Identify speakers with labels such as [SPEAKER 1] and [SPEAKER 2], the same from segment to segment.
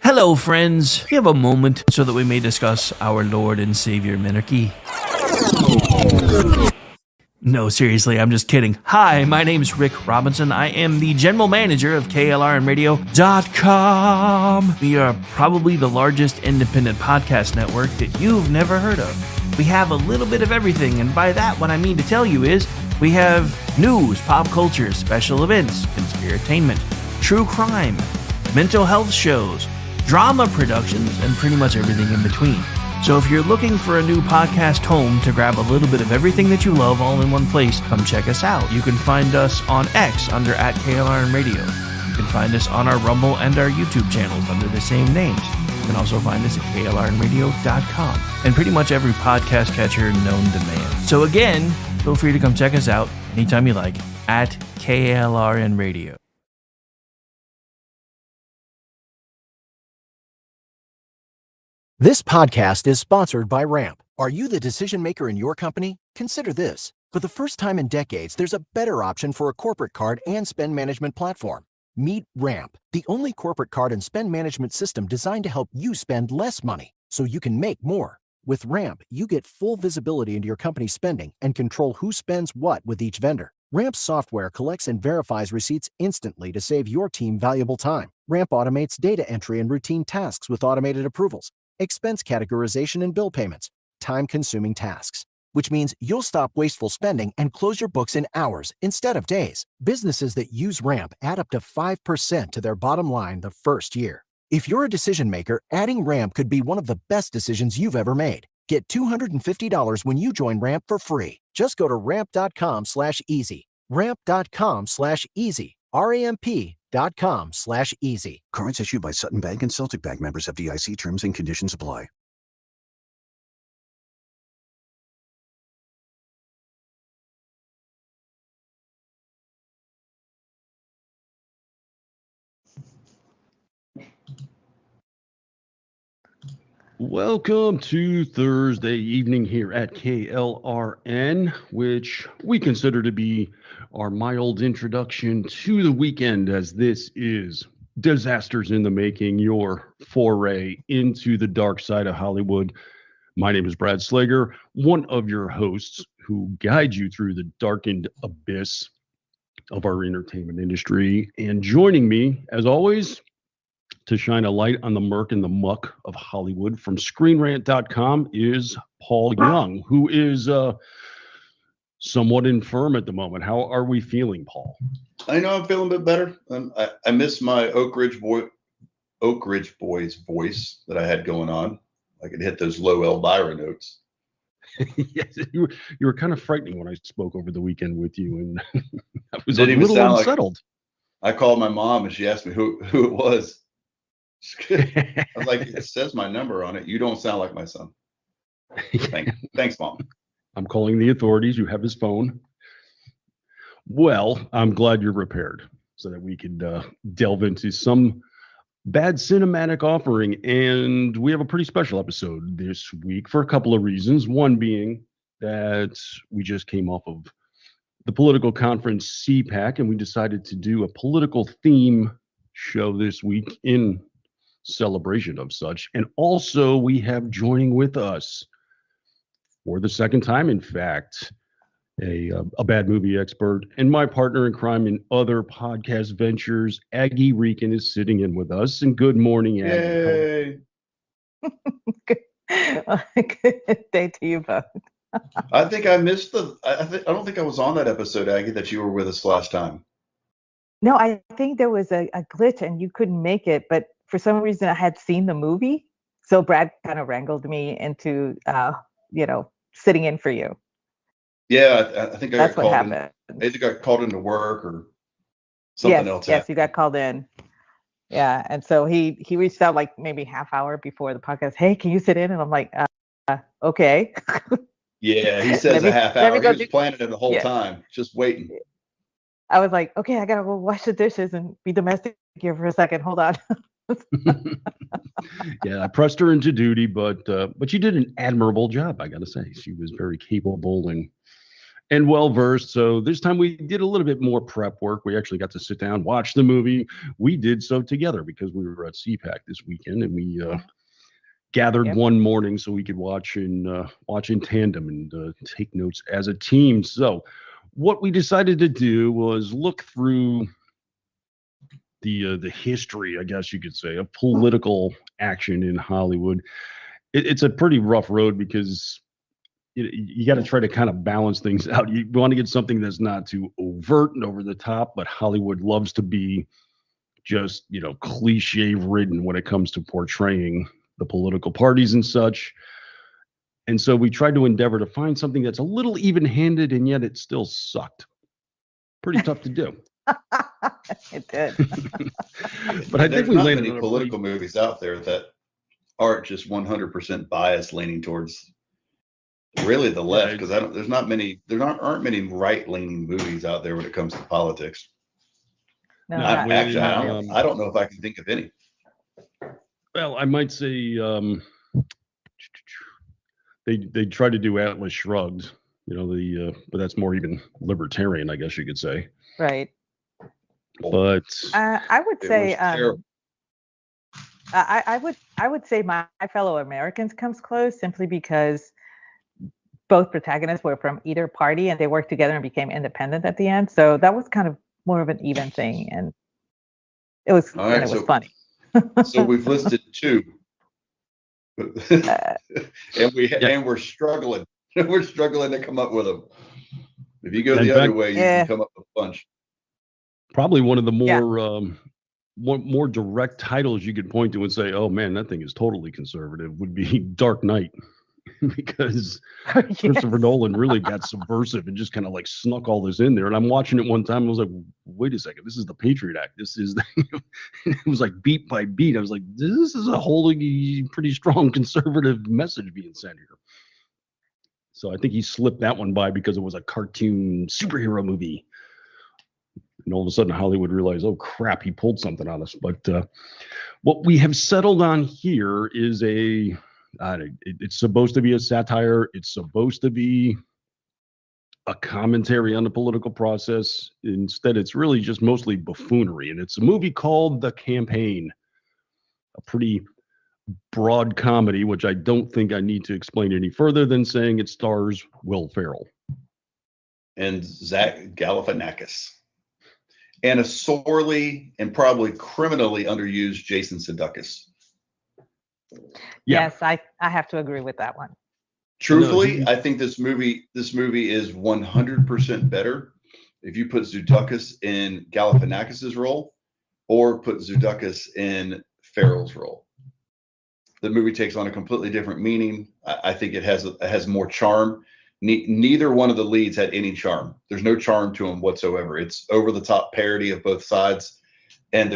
[SPEAKER 1] Hello, friends. We have a moment so that we may discuss our Lord and Savior Minarchy. No, seriously, I'm just kidding. Hi, my name's Rick Robinson. I am the general manager of KLRNradio.com. We are probably the largest independent podcast network that you've never heard of. We have a little bit of everything, and by that, what I mean to tell you is we have news, pop culture, special events, conspiratainment, true crime, mental health shows, drama productions, and pretty much everything in between. So if you're looking for a new podcast home to grab a little bit of everything that you love all in one place, come check us out. You can find us on X under @KLRNradio. You can find us on our Rumble and our YouTube channels under the same names. You can also find us at KLRNradio.com and pretty much every podcast catcher known to man. So again, feel free to come check us out anytime you like at KLRNradio.
[SPEAKER 2] This podcast is sponsored by Ramp. Are you the decision maker in your company? Consider this. For the first time in decades, there's a better option for a corporate card and spend management platform. Meet Ramp, the only corporate card and spend management system designed to help you spend less money so you can make more. With Ramp, you get full visibility into your company's spending and control who spends what with each vendor. Ramp software collects and verifies receipts instantly to save your team valuable time. Ramp automates data entry and routine tasks with automated approvals, expense categorization and bill payments, time-consuming tasks, which means you'll stop wasteful spending and close your books in hours instead of days. Businesses that use Ramp add up to 5% to their bottom line the first year. If you're a decision maker, adding Ramp could be one of the best decisions you've ever made. Get $250 when you join Ramp for free. Just go to ramp.com/easy. Ramp.com/easy. ramp.com/easy.
[SPEAKER 3] Cards issued by Sutton Bank and Celtic Bank, members of FDIC. Terms and conditions apply.
[SPEAKER 4] Welcome to Thursday evening here at KLRN, which we consider to be our mild introduction to the weekend, as this is Disasters in the Making, your foray into the dark side of Hollywood. My name is Brad Slager, one of your hosts who guide you through the darkened abyss of our entertainment industry. And joining me, as always, to shine a light on the murk and the muck of Hollywood from ScreenRant.com is Paul Young, who is somewhat infirm at the moment. How are we feeling, Paul?
[SPEAKER 5] I know I'm feeling a bit better. I miss my Oak Ridge Boys voice that I had going on. I could hit those low Elvira notes.
[SPEAKER 4] Yes, you were kind of frightening when I spoke over the weekend with you, and I was
[SPEAKER 5] Didn't
[SPEAKER 4] a
[SPEAKER 5] even
[SPEAKER 4] little
[SPEAKER 5] sound
[SPEAKER 4] unsettled.
[SPEAKER 5] I called my mom and she asked me who it was. I was like, it says my number on it. You don't sound like my son. Thanks, Mom.
[SPEAKER 4] I'm calling the authorities. You have his phone. Well, I'm glad you're repaired so that we could delve into some bad cinematic offering. And we have a pretty special episode this week for a couple of reasons. One being that we just came off of the political conference CPAC, and we decided to do a political theme show this week in celebration of such. And also we have joining with us for the second time, in fact, a bad movie expert and my partner in crime in other podcast ventures, Aggie Reekin, is sitting in with us. And good morning, Aggie.
[SPEAKER 5] Yay.
[SPEAKER 6] Good day to you both.
[SPEAKER 5] I think I missed I don't think I was on that episode, Aggie, that you were with us last time.
[SPEAKER 6] No, I think there was a glitch and you couldn't make it, but for some reason I had seen the movie. So Brad kind of wrangled me into, sitting in for you.
[SPEAKER 5] Yeah, I think
[SPEAKER 6] That's what happened.
[SPEAKER 5] I either got called into work or something else.
[SPEAKER 6] Yes, you got called in. Yeah, and so he reached out like maybe half hour before the podcast. Hey, can you sit in? And I'm like, okay.
[SPEAKER 5] Yeah, he says a half hour. He was planning it the whole time, just waiting.
[SPEAKER 6] I was like, okay, I gotta go wash the dishes and be domestic here for a second. Hold on.
[SPEAKER 4] Yeah, I pressed her into duty, but she did an admirable job, I gotta say. She was very capable and and well versed. So this time we did a little bit more prep work. We actually got to sit down, watch the movie. We did so together because we were at CPAC this weekend, and we gathered
[SPEAKER 6] Yep.
[SPEAKER 4] one morning so we could watch in tandem and take notes as a team. So what we decided to do was look through the history, I guess you could say, of political action in Hollywood. It's a pretty rough road because you got to try to kind of balance things out. You want to get something that's not too overt and over the top, but Hollywood loves to be just, cliche ridden when it comes to portraying the political parties and such. And so we tried to endeavor to find something that's a little even-handed, and yet it still sucked. Pretty tough to do.
[SPEAKER 6] It did.
[SPEAKER 4] But I think
[SPEAKER 5] There's
[SPEAKER 4] we
[SPEAKER 5] not
[SPEAKER 4] landed
[SPEAKER 5] many
[SPEAKER 4] on a
[SPEAKER 5] political movies out there that aren't just 100% biased, leaning towards really the left. Because there aren't many right-leaning movies out there when it comes to politics.
[SPEAKER 6] No,
[SPEAKER 4] Not
[SPEAKER 6] not,
[SPEAKER 4] really,
[SPEAKER 6] not
[SPEAKER 5] I
[SPEAKER 6] really.
[SPEAKER 5] don't know if I can think of any.
[SPEAKER 4] Well, I might say they tried to do Atlas Shrugged, but that's more even libertarian, I guess you could say.
[SPEAKER 6] Right.
[SPEAKER 4] But
[SPEAKER 6] I would
[SPEAKER 5] It
[SPEAKER 6] say
[SPEAKER 5] was terrible.
[SPEAKER 6] I would say My Fellow Americans comes close simply because both protagonists were from either party and they worked together and became independent at the end. So that was kind of more of an even thing, and it was
[SPEAKER 5] All right,
[SPEAKER 6] and it was
[SPEAKER 5] so-
[SPEAKER 6] funny.
[SPEAKER 5] So we've listed two,
[SPEAKER 6] Uh,
[SPEAKER 5] and we're struggling. We're struggling to come up with them. If you go
[SPEAKER 4] In
[SPEAKER 5] the other
[SPEAKER 4] fact-
[SPEAKER 5] way, you
[SPEAKER 6] Yeah.
[SPEAKER 5] can come up with a bunch.
[SPEAKER 4] probably one of the
[SPEAKER 6] Yeah.
[SPEAKER 4] more direct titles you could point to and say, "Oh man, that thing is totally conservative," would be Dark Knight, because Christopher Nolan really got subversive and just kind of like snuck all this in there. And I'm watching it one time, and I was like, "Wait a second, this is the Patriot Act. This is," it was like beat by beat. I was like, "This is a wholly pretty strong conservative message being sent here." So I think he slipped that one by because it was a cartoon superhero movie. And all of a sudden Hollywood realized, oh crap, he pulled something on us. But what we have settled on here is it's supposed to be a satire. It's supposed to be a commentary on the political process. Instead, it's really just mostly buffoonery. And it's a movie called The Campaign, a pretty broad comedy, which I don't think I need to explain any further than saying it stars Will Ferrell.
[SPEAKER 5] And Zach Galifianakis. And a sorely and probably criminally underused Jason Sudeikis.
[SPEAKER 4] Yeah.
[SPEAKER 6] Yes, I have to agree with that one.
[SPEAKER 5] Truthfully,
[SPEAKER 4] he-
[SPEAKER 5] I think this movie is 100% better if you put Sudeikis in Galifianakis' role or put Sudeikis in Ferrell's role. The movie takes on a completely different meaning. I think it has more charm. Neither one of the leads had any charm. There's no charm to them whatsoever. It's over the top parody of both sides, and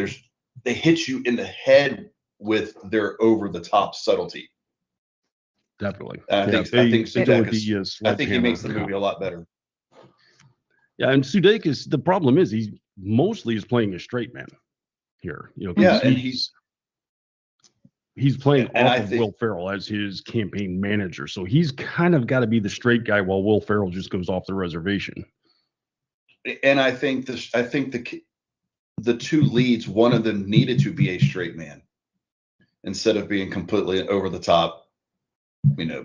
[SPEAKER 5] they hit you in the head with their over the top subtlety.
[SPEAKER 4] Definitely.
[SPEAKER 5] I think
[SPEAKER 4] they
[SPEAKER 5] Sudeikis,
[SPEAKER 4] go
[SPEAKER 5] I think he makes the
[SPEAKER 4] sledgehammer.
[SPEAKER 5] movie a lot better.
[SPEAKER 4] Yeah, and Sudeikis, the problem is he mostly is playing a straight man here. 'Cause
[SPEAKER 5] Yeah, and
[SPEAKER 4] he's playing
[SPEAKER 5] and
[SPEAKER 4] off
[SPEAKER 5] I
[SPEAKER 4] of
[SPEAKER 5] think-
[SPEAKER 4] Will Ferrell as his campaign manager. So he's kind of got to be the straight guy while Will Ferrell just goes off the reservation.
[SPEAKER 5] And I think the two leads, one of them needed to be a straight man instead of being completely over the top,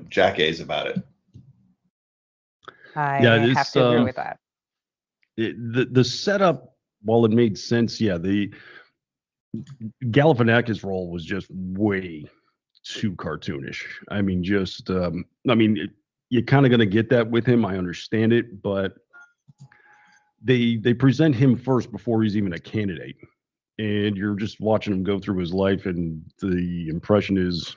[SPEAKER 5] jackass about it.
[SPEAKER 6] I
[SPEAKER 4] Yeah,
[SPEAKER 6] have to agree with that.
[SPEAKER 4] The setup, while it made sense, the Galifianakis role was just way too cartoonish. I mean, you're kind of going to get that with him. I understand it, but they present him first before he's even a candidate, and you're just watching him go through his life, and the impression is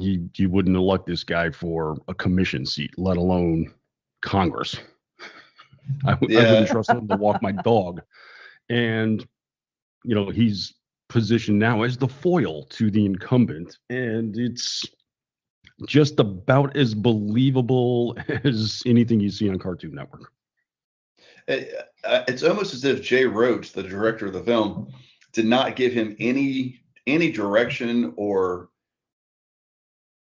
[SPEAKER 4] you wouldn't elect this guy for a commission seat, let alone Congress. I wouldn't trust him to walk my dog. And he's positioned now as the foil to the incumbent, and it's just about as believable as anything you see on Cartoon Network.
[SPEAKER 5] It's almost as if Jay Roach, the director of the film, did not give him any direction or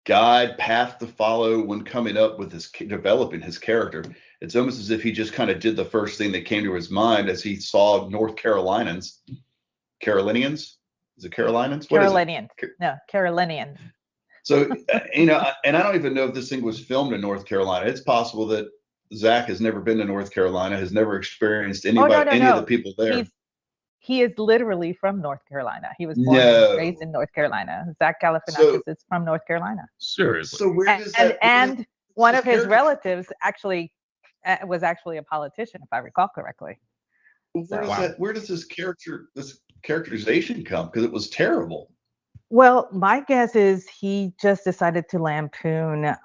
[SPEAKER 5] guide, path to follow when coming up with developing his character. It's almost as if he just kind of did the first thing that came to his mind as he saw Carolinians. Is it Carolinians? What is it?
[SPEAKER 6] Carolinian. No, Carolinian.
[SPEAKER 5] So, and I don't even know if this thing was filmed in North Carolina. It's possible that Zach has never been to North Carolina, has never experienced anybody, any of the people there.
[SPEAKER 6] He is literally from North Carolina. He was born and raised in North Carolina. Zach Galifianakis is from North Carolina.
[SPEAKER 4] Seriously.
[SPEAKER 5] So where does that?
[SPEAKER 6] And one of his relatives actually was actually a politician, if I recall correctly.
[SPEAKER 5] Where does this characterization come? Because it was terrible.
[SPEAKER 6] Well, my guess is he just decided to lampoon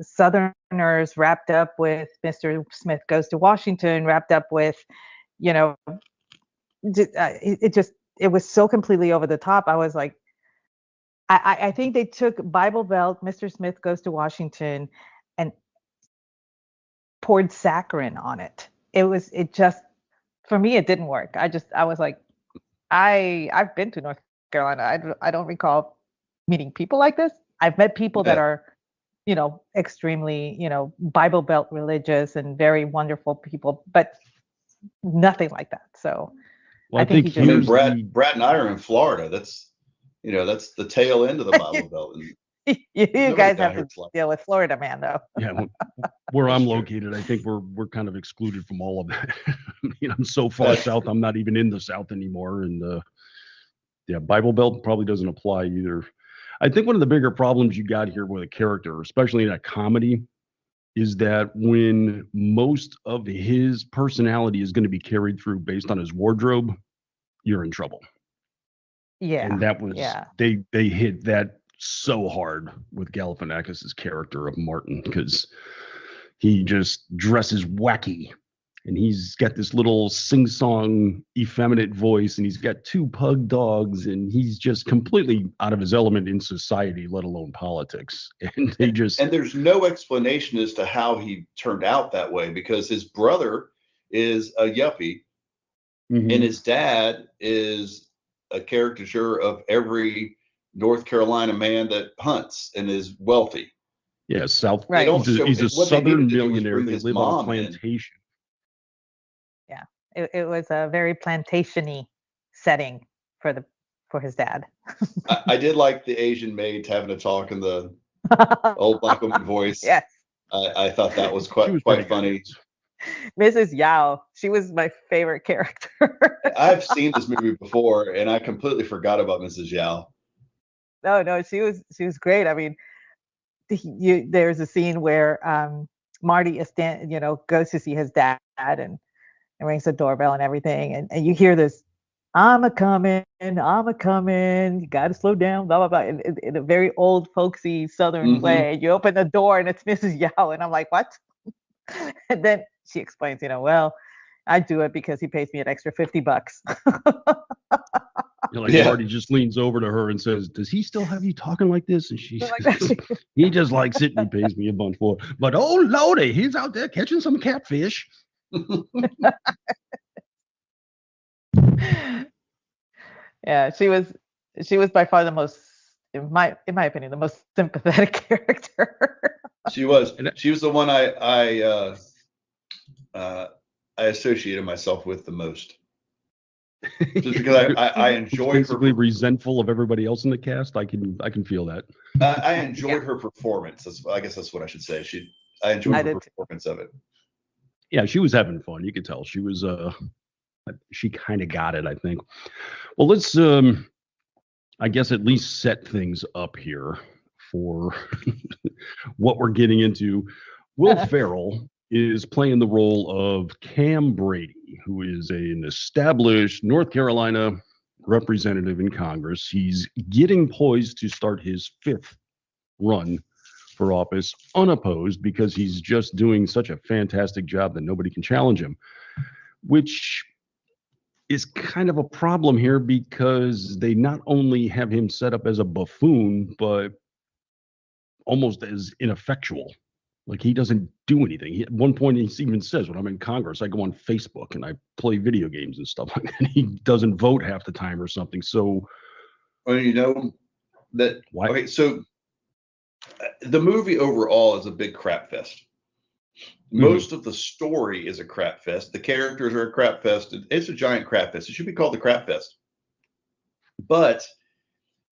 [SPEAKER 6] Southerners, wrapped up with Mr. Smith Goes to Washington, wrapped up with, it was so completely over the top. I was like, I think they took Bible Belt, Mr. Smith Goes to Washington, and poured saccharin on it. For me, it didn't work. I was like, I've been to North Carolina. I don't recall meeting people like this. I've met people that are, extremely, Bible Belt religious and very wonderful people, but nothing like that. So
[SPEAKER 4] I think
[SPEAKER 5] Brad and I are in Florida. That's the tail end of the Bible Belt.
[SPEAKER 6] You guys have to deal with Florida, man, though.
[SPEAKER 4] Yeah, where I'm located, I think we're kind of excluded from all of that. I'm so far south, I'm not even in the South anymore, and Bible Belt probably doesn't apply either. I think one of the bigger problems you got here with a character, especially in a comedy, is that when most of his personality is going to be carried through based on his wardrobe, you're in trouble.
[SPEAKER 6] Yeah,
[SPEAKER 4] and that was they hit that so hard with Galifianakis's character of Martin, because he just dresses wacky, and he's got this little sing-song effeminate voice, and he's got 2 pug dogs, and he's just completely out of his element in society, let alone politics. And and
[SPEAKER 5] there's no explanation as to how he turned out that way, because his brother is a yuppie, and his dad is a caricature of every North Carolina man that hunts and is wealthy.
[SPEAKER 4] Yeah, South.
[SPEAKER 6] Right.
[SPEAKER 4] He's a Southern millionaire. They live on a plantation.
[SPEAKER 6] Yeah, it was a very plantation-y setting for his dad.
[SPEAKER 5] I did like the Asian maid having a talk in the old black woman voice.
[SPEAKER 6] Yes,
[SPEAKER 5] I thought that was quite funny.
[SPEAKER 6] Mrs. Yao, she was my favorite character.
[SPEAKER 5] I've seen this movie before, and I completely forgot about Mrs. Yao.
[SPEAKER 6] No, she was great. I mean, there's a scene where Marty is goes to see his dad and rings the doorbell and everything, and you hear this, I'm a coming, you gotta slow down, blah blah blah, in a very old folksy Southern way. You open the door and it's Mrs. Yao, and I'm like, what? And then she explains, well, I do it because he pays me an extra $50.
[SPEAKER 4] Marty just leans over to her and says, does he still have you talking like this? And she says, he just likes it and he pays me a bunch for it. But oh lordy, he's out there catching some catfish.
[SPEAKER 6] Yeah, she was by far the most, in my opinion, the most sympathetic character.
[SPEAKER 5] She was the one I associated myself with the most. Just because I enjoyed
[SPEAKER 4] basically her, resentful of everybody else in the cast. I can feel that.
[SPEAKER 5] I enjoyed her performance. I guess that's what I should say. I enjoyed her performance of it.
[SPEAKER 4] Yeah, she was having fun. You could tell she was. She kind of got it, I think. Well, let's I guess at least set things up here for what we're getting into. Will Ferrell is playing the role of Cam Brady, who is an established North Carolina representative in Congress. He's getting poised to start his 5th run for office unopposed, because he's just doing such a fantastic job that nobody can challenge him, which is kind of a problem here, because they not only have him set up as a buffoon, but almost as ineffectual. Like, he doesn't do anything. At one point, he even says, when I'm in Congress, I go on Facebook and I play video games and stuff like that. He doesn't vote half the time or something. So,
[SPEAKER 5] well, that.
[SPEAKER 4] Why?
[SPEAKER 5] Okay, so The movie overall is a big crap fest. Most of the story is a crap fest. The characters are a crap fest. It's a giant crap fest. It should be called the crap fest. But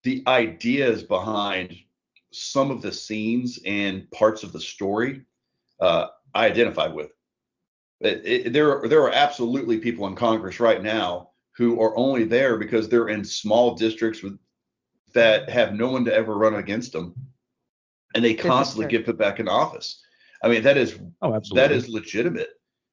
[SPEAKER 5] the ideas behind some of the scenes and parts of the story, I identified with. There are absolutely people in Congress right now who are only there because they're in small districts that have no one to ever run against them, and they constantly get put back in office. I mean, that is legitimate.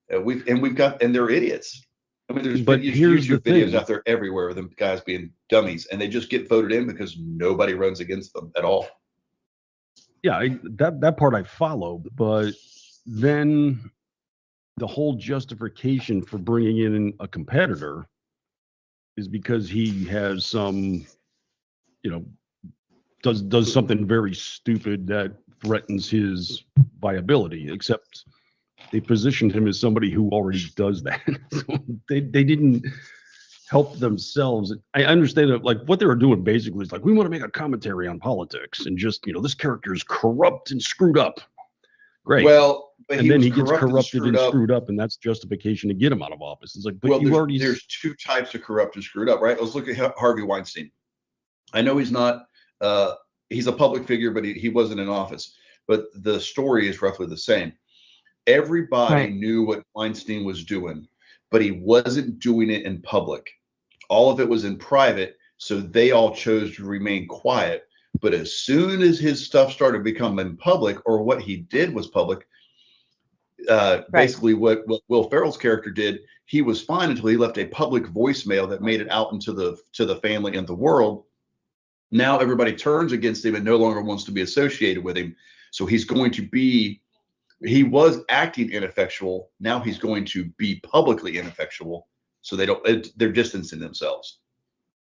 [SPEAKER 5] And they're idiots. I mean, there's YouTube videos out there everywhere of them guys being dummies, and they just get voted in because nobody runs against them at all.
[SPEAKER 4] Yeah, that part I followed, but then the whole justification for bringing in a competitor is because he has some, does something very stupid that threatens his viability, except they positioned him as somebody who already does that. So they didn't help themselves. I understand that, like, what they were doing basically is like, we want to make a commentary on politics and just, this character is corrupt and screwed up. Great.
[SPEAKER 5] Well,
[SPEAKER 4] and then he gets corrupted and screwed up, and that's justification to get him out of office. It's like, but
[SPEAKER 5] there's two types of corrupt and screwed up, right? Let's look at Harvey Weinstein. I know he's not, he's a public figure, but he wasn't in office. But the story is roughly the same. Everybody knew what Weinstein was doing, but he wasn't doing it in public. All of it was in private, so they all chose to remain quiet. But as soon as his stuff started becoming public, or what he did was public, basically what Will Ferrell's character did, he was fine until he left a public voicemail that made it out into the family and the world. Now everybody turns against him and no longer wants to be associated with him. So he was acting ineffectual. Now he's going to be publicly ineffectual. So they're distancing themselves.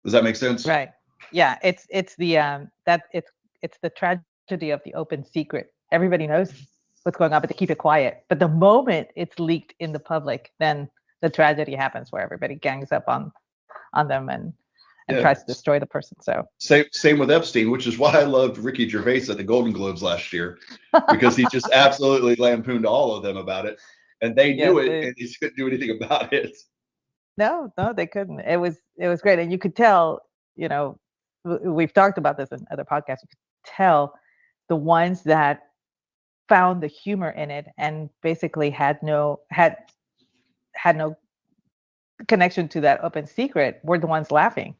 [SPEAKER 5] Does that make sense?
[SPEAKER 6] Right. Yeah. It's the tragedy of the open secret. Everybody knows what's going on, but they keep it quiet. But the moment it's leaked in the public, then the tragedy happens where everybody gangs up on them and tries to destroy the person. So
[SPEAKER 5] same with Epstein, which is why I loved Ricky Gervais at the Golden Globes last year, because he just absolutely lampooned all of them about it, and they knew it, and he couldn't do anything about it.
[SPEAKER 6] No, they couldn't. It was great, and you could tell. We've talked about this in other podcasts. You could tell the ones that found the humor in it and basically had no connection to that open secret were the ones laughing.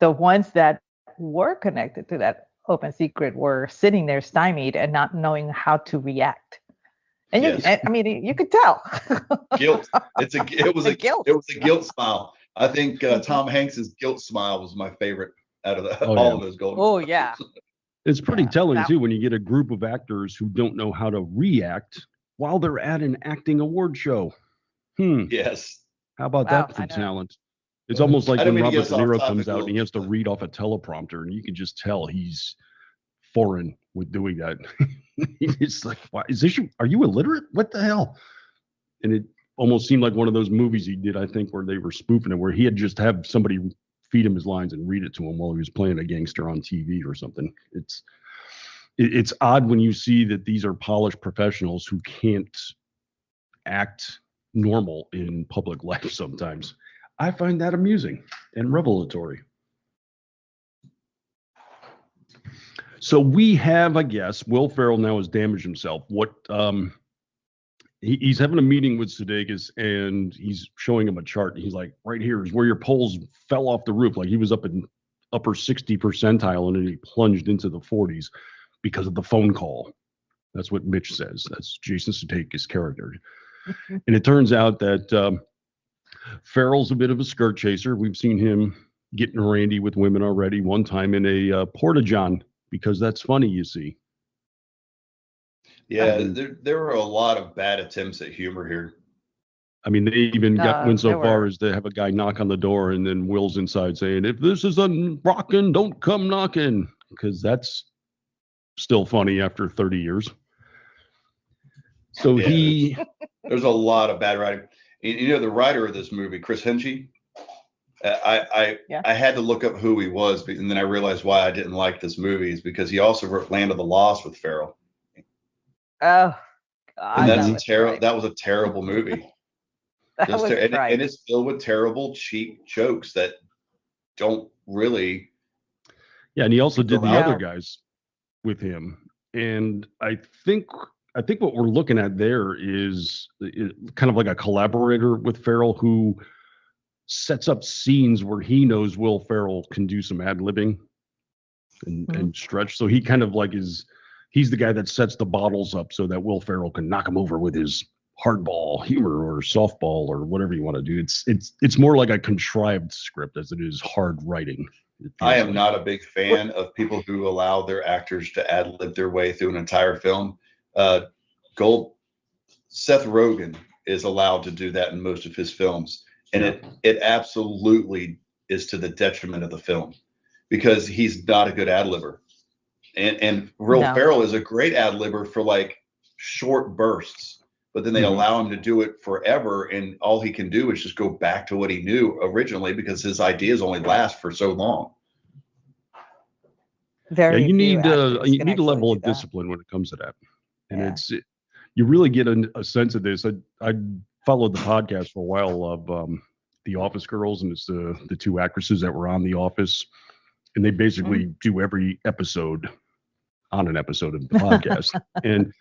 [SPEAKER 6] The ones that were connected to that open secret were sitting there stymied and not knowing how to react. And you could tell.
[SPEAKER 5] Guilt. It was a guilt smile. I think Tom Hanks's guilt smile was my favorite out of all of those golden.
[SPEAKER 6] Oh yeah.
[SPEAKER 4] It's pretty telling too when you get a group of actors who don't know how to react while they're at an acting award show.
[SPEAKER 5] Yes.
[SPEAKER 4] How about that for talent? It's almost like when Robert De Niro comes out and he has to read off a teleprompter, and you can just tell he's foreign with doing that. It's like, why is this? Are you illiterate? What the hell? And it almost seemed like one of those movies he did, I think, where they were spoofing it, where he had just have somebody feed him his lines and read it to him while he was playing a gangster on TV or something. It's odd when you see that these are polished professionals who can't act normal in public life sometimes. I find that amusing and revelatory. So we have, I guess, Will Ferrell now has damaged himself. He's having a meeting with Sudeikis, and he's showing him a chart. And he's like, right here is where your poles fell off the roof. Like he was up in upper 60 percentile, and then he plunged into the 40s because of the phone call. That's what Mitch says. That's Jason Sudeikis' character. And it turns out that Ferrell's a bit of a skirt chaser. We've seen him getting randy with women already, one time in a porta-john, because that's funny, you see.
[SPEAKER 5] Yeah, there were a lot of bad attempts at humor here.
[SPEAKER 4] I mean, they even went so far as to have a guy knock on the door, and then Will's inside saying, "If this isn't rockin', don't come knocking," because that's still funny after 30 years. So
[SPEAKER 5] there's a lot of bad writing. The writer of this movie, Chris Henchy,
[SPEAKER 6] Yeah.
[SPEAKER 5] I had to look up who he was, and then I realized why I didn't like this movie is because he also wrote Land of the Lost with Farrell,
[SPEAKER 6] Oh
[SPEAKER 5] and
[SPEAKER 6] God,
[SPEAKER 5] that's
[SPEAKER 6] that
[SPEAKER 5] a
[SPEAKER 6] was
[SPEAKER 5] terrible.
[SPEAKER 6] right.
[SPEAKER 5] That was a terrible movie.
[SPEAKER 6] That
[SPEAKER 5] Just
[SPEAKER 6] was
[SPEAKER 5] and
[SPEAKER 6] right.
[SPEAKER 5] it's filled with terrible, cheap jokes that don't really
[SPEAKER 4] Yeah, and he also did
[SPEAKER 5] go
[SPEAKER 4] the
[SPEAKER 5] out.
[SPEAKER 4] other
[SPEAKER 6] No.
[SPEAKER 4] guys with him, and I think what we're looking at there is kind of like a collaborator with Farrell who sets up scenes where he knows Will Ferrell can do some ad libbing and stretch. So he kind of like he's the guy that sets the bottles up so that Will Ferrell can knock him over with his hardball humor or softball or whatever you want to do. It's more like a contrived script as it is hard writing.
[SPEAKER 5] I am not a big fan of people who allow their actors to ad lib their way through an entire film. Seth Rogen is allowed to do that in most of his films, and it absolutely is to the detriment of the film because he's not a good ad libber. And Will
[SPEAKER 6] No.
[SPEAKER 5] Ferrell is a great ad libber for like short bursts, but then they allow him to do it forever, and all he can do is just go back to what he knew originally because his ideas only last for so long.
[SPEAKER 6] Very
[SPEAKER 4] you
[SPEAKER 6] few
[SPEAKER 4] need
[SPEAKER 6] actors
[SPEAKER 4] you
[SPEAKER 6] can
[SPEAKER 4] need a
[SPEAKER 6] actually
[SPEAKER 4] level
[SPEAKER 6] do
[SPEAKER 4] of
[SPEAKER 6] that.
[SPEAKER 4] discipline when it comes to that, and
[SPEAKER 6] Yeah.
[SPEAKER 4] you really get a sense of this. I followed the podcast for a while of the Office Girls, and it's the two actresses that were on The Office, and they basically do every episode on an episode of the podcast, and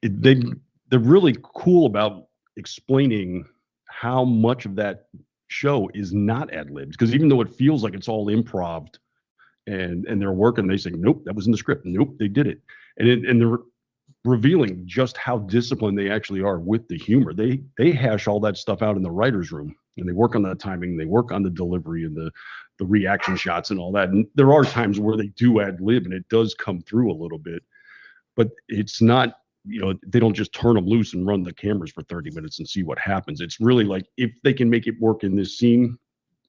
[SPEAKER 4] they're really cool about explaining how much of that show is not ad libbed, because even though it feels like it's all improv and they're working, they say, nope, that was in the script. Nope, they did it. And they're revealing just how disciplined they actually are with the humor. They hash all that stuff out in the writer's room, and they work on the timing, they work on the delivery and the reaction shots and all that. And there are times where they do ad lib and it does come through a little bit, but it's not, they don't just turn them loose and run the cameras for 30 minutes and see what happens. It's really like, if they can make it work in this scene,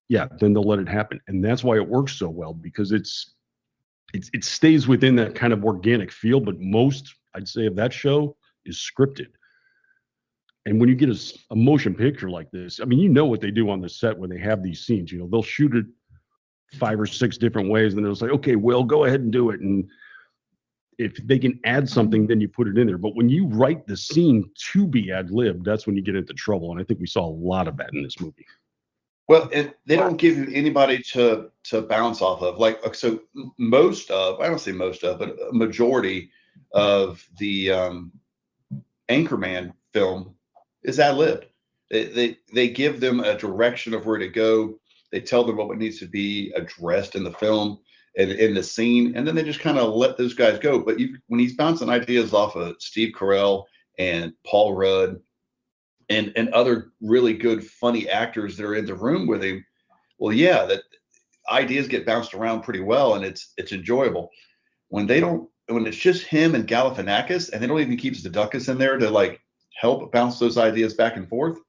[SPEAKER 4] yeah, then they'll let it happen. And that's why it works so well, because it stays within that kind of organic feel. But most, I'd say, of that show is scripted. And when you get a motion picture like this, I mean, what they do on the set when they have these scenes. They'll shoot it 5 or 6 different ways, and they'll say, okay, Will, go ahead and do it. And if they can add something, then you put it in there. But when you write the scene to be ad libbed, that's when you get into trouble. And I think we saw a lot of that in this movie.
[SPEAKER 5] Well, and they don't give you anybody to bounce off of. Like, so I don't say most of, but a majority of the Anchorman film is ad libbed. They give them a direction of where to go. They tell them what needs to be addressed in the film and in the scene, and then they just kind of let those guys go. But when he's bouncing ideas off of Steve Carell and Paul Rudd and other really good, funny actors that are in the room with him, well, yeah, that ideas get bounced around pretty well, and it's enjoyable. When it's just him and Galifianakis, and they don't even keep Zedekis in there to like help bounce those ideas back and forth,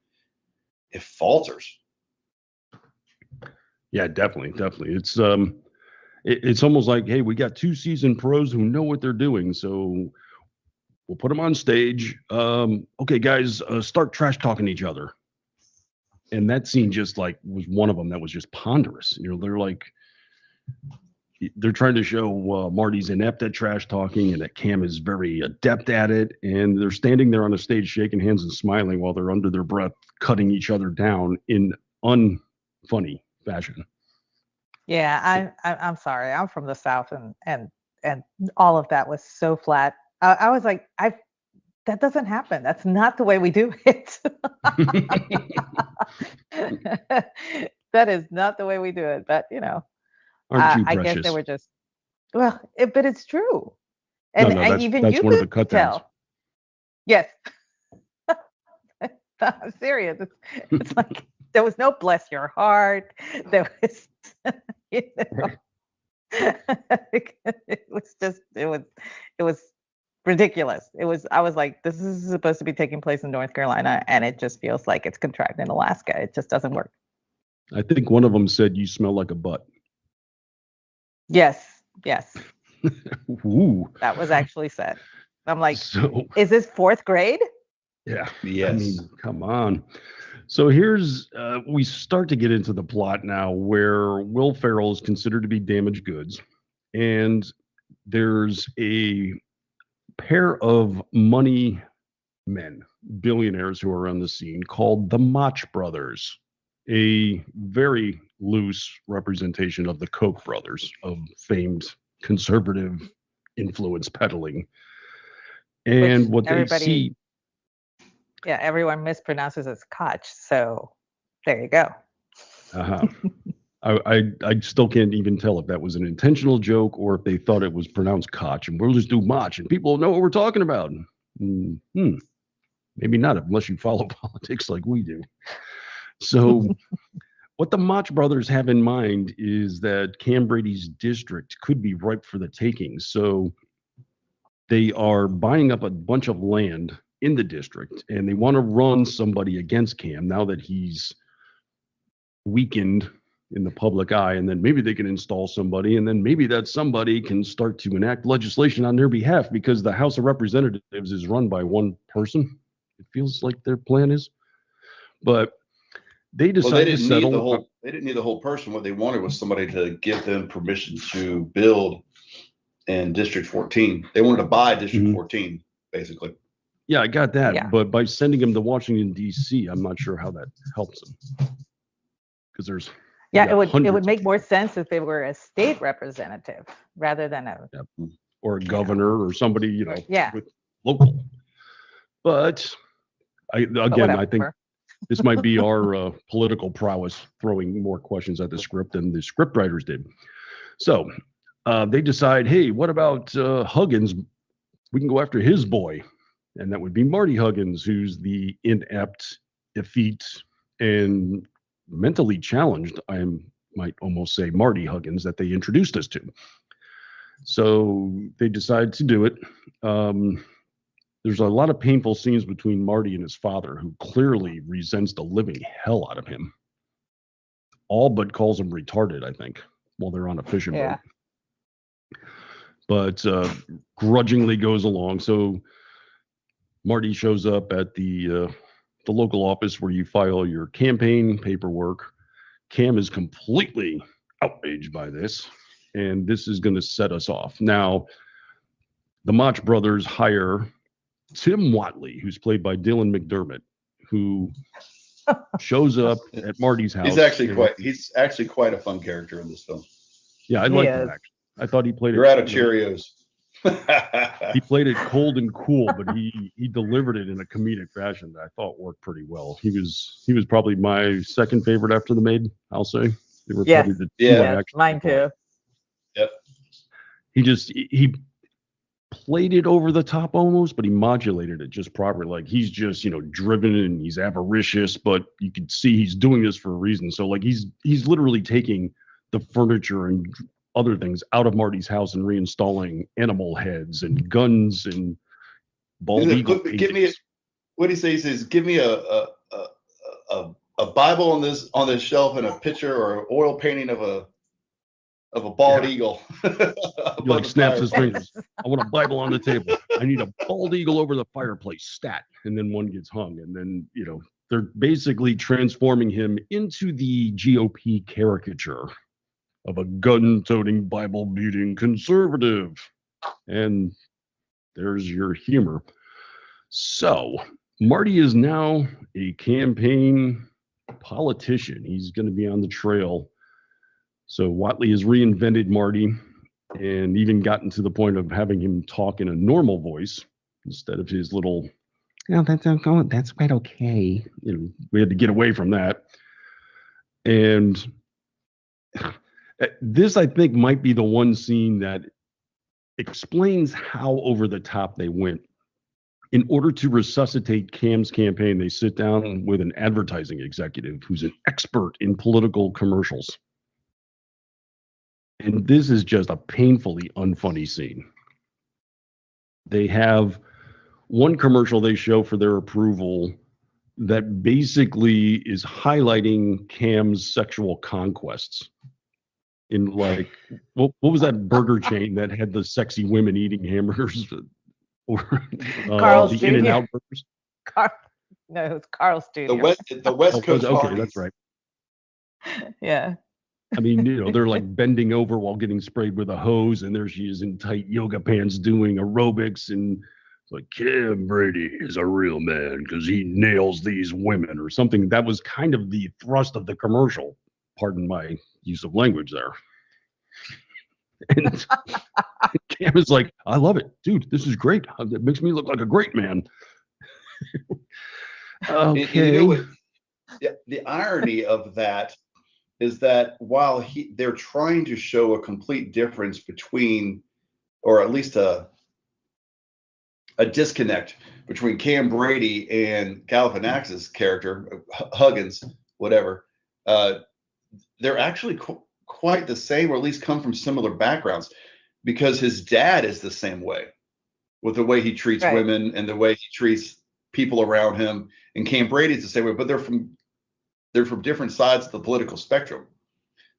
[SPEAKER 5] it falters.
[SPEAKER 4] Yeah, definitely. It's almost like, hey, we got 2 seasoned pros who know what they're doing, so we'll put them on stage. Okay, guys, start trash talking each other. And that scene just like was one of them that was just ponderous. They're trying to show Marty's inept at trash talking and that Cam is very adept at it. And they're standing there on a stage shaking hands and smiling while they're under their breath cutting each other down in unfunny fashion.
[SPEAKER 6] Yeah, I'm sorry. I'm from the South, and all of that was so flat. I was like, that doesn't happen. That's not the way we do it. That is not the way we do it. But
[SPEAKER 4] Aren't you
[SPEAKER 6] I
[SPEAKER 4] precious?
[SPEAKER 6] guess they were just but it's true.
[SPEAKER 4] No,
[SPEAKER 6] And
[SPEAKER 4] that's
[SPEAKER 6] even you
[SPEAKER 4] one of the
[SPEAKER 6] could
[SPEAKER 4] cut-downs.
[SPEAKER 6] tell. Yes. I'm serious. It's like there was no bless your heart. There was,
[SPEAKER 4] Right.
[SPEAKER 6] it was ridiculous. I was like, this is supposed to be taking place in North Carolina, and it just feels like it's contrived in Alaska. It just doesn't work.
[SPEAKER 4] I think one of them said, "You smell like a butt."
[SPEAKER 6] Yes.
[SPEAKER 4] Ooh.
[SPEAKER 6] That was actually said. I'm like,
[SPEAKER 4] So
[SPEAKER 6] is this 4th grade?
[SPEAKER 4] yeah.
[SPEAKER 5] Yes.
[SPEAKER 4] I mean, come on. So here's we start to get into the plot now, where Will Ferrell is considered to be damaged goods, and there's a pair of money men, billionaires, who are on the scene called the Mach brothers, a very loose representation of the Koch brothers, of famed conservative influence peddling. And what they see,
[SPEAKER 6] yeah, everyone mispronounces as Koch. So there you go.
[SPEAKER 4] I still can't even tell if that was an intentional joke or if they thought it was pronounced Koch, and we'll just do Mach and people will know what we're talking about. Maybe not, unless you follow politics like we do. So what the Mach brothers have in mind is that Cam Brady's district could be ripe for the taking. So they are buying up a bunch of land in the district, and they want to run somebody against Cam now that he's weakened in the public eye, and then maybe they can install somebody, and then maybe that somebody can start to enact legislation on their behalf, because the House of Representatives is run by one person. It feels like their plan is, but they decided to settle.
[SPEAKER 5] They didn't need the whole person. What they wanted was somebody to give them permission to build in District 14. They wanted to buy District 14, basically.
[SPEAKER 4] Yeah, I got that. But by sending him to Washington, D.C., I'm not sure how that helps them. Because there's
[SPEAKER 6] it would make more sense if they were a state representative rather than a
[SPEAKER 4] or a governor or somebody, with local. But I think this might be our political prowess throwing more questions at the script than the scriptwriters did. So they decide, hey, what about Huggins? We can go after his boy. And that would be Marty Huggins, who's the inept, effete, and mentally challenged, I might almost say, Marty Huggins that they introduced us to. So they decide to do it. There's a lot of painful scenes between Marty and his father, who clearly resents the living hell out of him. All but calls him retarded, I think, while they're on a fishing boat. But grudgingly goes along. So Marty shows up at the local office where you file your campaign paperwork. Cam is completely outraged by this, and this is going to set us off. Now, the Mach brothers hire Tim Whatley, who's played by Dylan McDermott, who shows up at Marty's house.
[SPEAKER 5] He's actually quite a fun character in this film.
[SPEAKER 4] Yeah, I like that, actually. I thought he played
[SPEAKER 5] You're out of Cheerios.
[SPEAKER 4] He played it cold and cool, but he delivered it in a comedic fashion that I thought worked pretty well. He was probably my second favorite after The Maid, I'll say. They were probably the two
[SPEAKER 6] mine too.
[SPEAKER 5] Yep.
[SPEAKER 4] He played it over the top almost, but he modulated it just properly. Like, he's just, driven and he's avaricious, but you can see he's doing this for a reason. So like he's literally taking the furniture and other things out of Marty's house and reinstalling animal heads and guns and bald eagle paintings.
[SPEAKER 5] What he says is, give me a Bible on this shelf and a picture or an oil painting of a bald eagle.
[SPEAKER 4] He like snaps his fingers. I want a Bible on the table. I need a bald eagle over the fireplace, stat. And then one gets hung. And then, they're basically transforming him into the GOP caricature of a gun-toting, Bible-beating conservative. And there's your humor. So Marty is now a campaign politician. He's going to be on the trail. So Whatley has reinvented Marty and even gotten to the point of having him talk in a normal voice instead of his little, that's quite okay. We had to get away from that. And this, I think, might be the one scene that explains how over the top they went. In order to resuscitate Cam's campaign, they sit down with an advertising executive who's an expert in political commercials. And this is just a painfully unfunny scene. They have one commercial they show for their approval that basically is highlighting Cam's sexual conquests. In like, what was that burger chain that had the sexy women eating hamburgers? Or
[SPEAKER 6] Carl's
[SPEAKER 4] the
[SPEAKER 6] Jr.
[SPEAKER 4] In-N-Out burgers?
[SPEAKER 6] No, it was Carl's
[SPEAKER 5] The
[SPEAKER 6] studio.
[SPEAKER 5] West
[SPEAKER 4] Oh,
[SPEAKER 5] Coast
[SPEAKER 4] okay,
[SPEAKER 5] Hardee's.
[SPEAKER 4] that's right.
[SPEAKER 6] Yeah.
[SPEAKER 4] I mean, they're like bending over while getting sprayed with a hose, and there she is in tight yoga pants doing aerobics, and it's like Cam Brady is a real man because he nails these women or something. That was kind of the thrust of the commercial. Pardon my use of language there. And Cam is like, I love it, dude. This is great. It makes me look like a great man.
[SPEAKER 5] And
[SPEAKER 4] Okay.
[SPEAKER 5] you know what? The irony of that is that while they're trying to show a complete difference between, or at least a disconnect between Cam Brady and Galifianakis' character, Huggins, whatever, they're actually quite the same, or at least come from similar backgrounds, because his dad is the same way with the way he treats
[SPEAKER 6] Right.
[SPEAKER 5] women and the way he treats people around him. And Cam Brady's the same way, but they're from different sides of the political spectrum.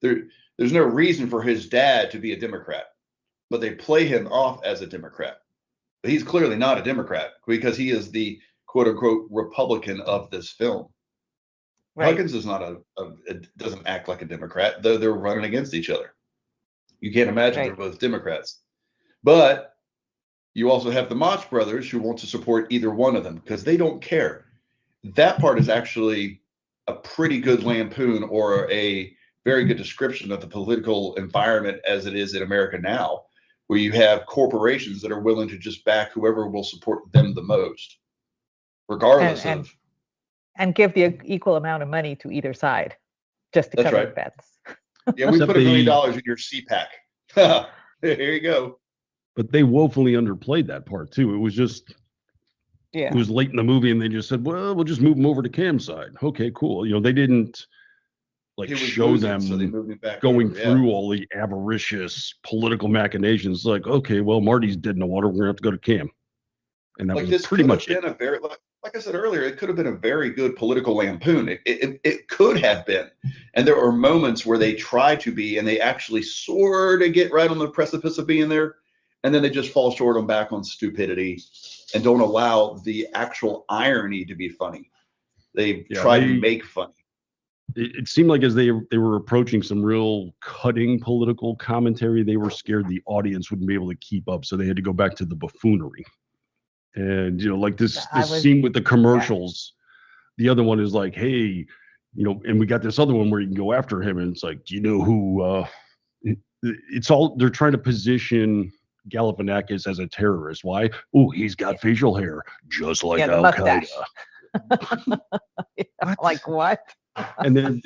[SPEAKER 5] There's no reason for his dad to be a Democrat, but they play him off as a Democrat. But he's clearly not a Democrat because he is the quote unquote Republican of this film.
[SPEAKER 6] Right.
[SPEAKER 5] Huggins is not doesn't act like a Democrat, though they're running against each other. You can't imagine
[SPEAKER 6] Right.
[SPEAKER 5] they're both Democrats. But you also have the Mach brothers who want to support either one of them because they don't care. That part is actually a pretty good lampoon or a very good description of the political environment as it is in America now, where you have corporations that are willing to just back whoever will support them the most, regardless
[SPEAKER 6] And-
[SPEAKER 5] of.
[SPEAKER 6] And give the equal amount of money to either side just to
[SPEAKER 5] That's
[SPEAKER 6] cover
[SPEAKER 5] right.
[SPEAKER 6] the bets.
[SPEAKER 5] Yeah, we
[SPEAKER 4] Except
[SPEAKER 5] put $1 million
[SPEAKER 4] they-
[SPEAKER 5] in your CPAC. Here you go.
[SPEAKER 4] But they woefully underplayed that part too. It was just
[SPEAKER 6] Yeah.
[SPEAKER 4] it was late in the movie, and they just said, "Well, we'll just move him over to Cam's side." Okay, cool. They didn't like
[SPEAKER 5] He was
[SPEAKER 4] show
[SPEAKER 5] losing,
[SPEAKER 4] them
[SPEAKER 5] so they moved him back
[SPEAKER 4] going
[SPEAKER 5] over, yeah.
[SPEAKER 4] through all the avaricious political machinations. Like, okay, well, Marty's dead in the water. We're gonna have to go to Cam, and that
[SPEAKER 5] Like
[SPEAKER 4] was
[SPEAKER 5] this
[SPEAKER 4] pretty
[SPEAKER 5] could
[SPEAKER 4] much
[SPEAKER 5] have
[SPEAKER 4] it.
[SPEAKER 5] been a very, like I said earlier, it could have been a very good political lampoon. It could have been, and there were moments where they try to be, and they actually sort of get right on the precipice of being there, and then they just fall short on back on stupidity, and don't allow the actual irony to be funny. They try to make funny.
[SPEAKER 4] It seemed like as they were approaching some real cutting political commentary, they were scared the audience wouldn't be able to keep up, so they had to go back to the buffoonery. And like this scene with the commercials, the other one is like, hey, and we got this other one where you can go after him, and it's like, do you know who? It's all they're trying to position Galifianakis as a terrorist. Why? Oh, he's got facial hair just like
[SPEAKER 6] Yeah, the
[SPEAKER 4] Al
[SPEAKER 6] mustache.
[SPEAKER 4] Qaeda.
[SPEAKER 6] Like what?
[SPEAKER 4] And then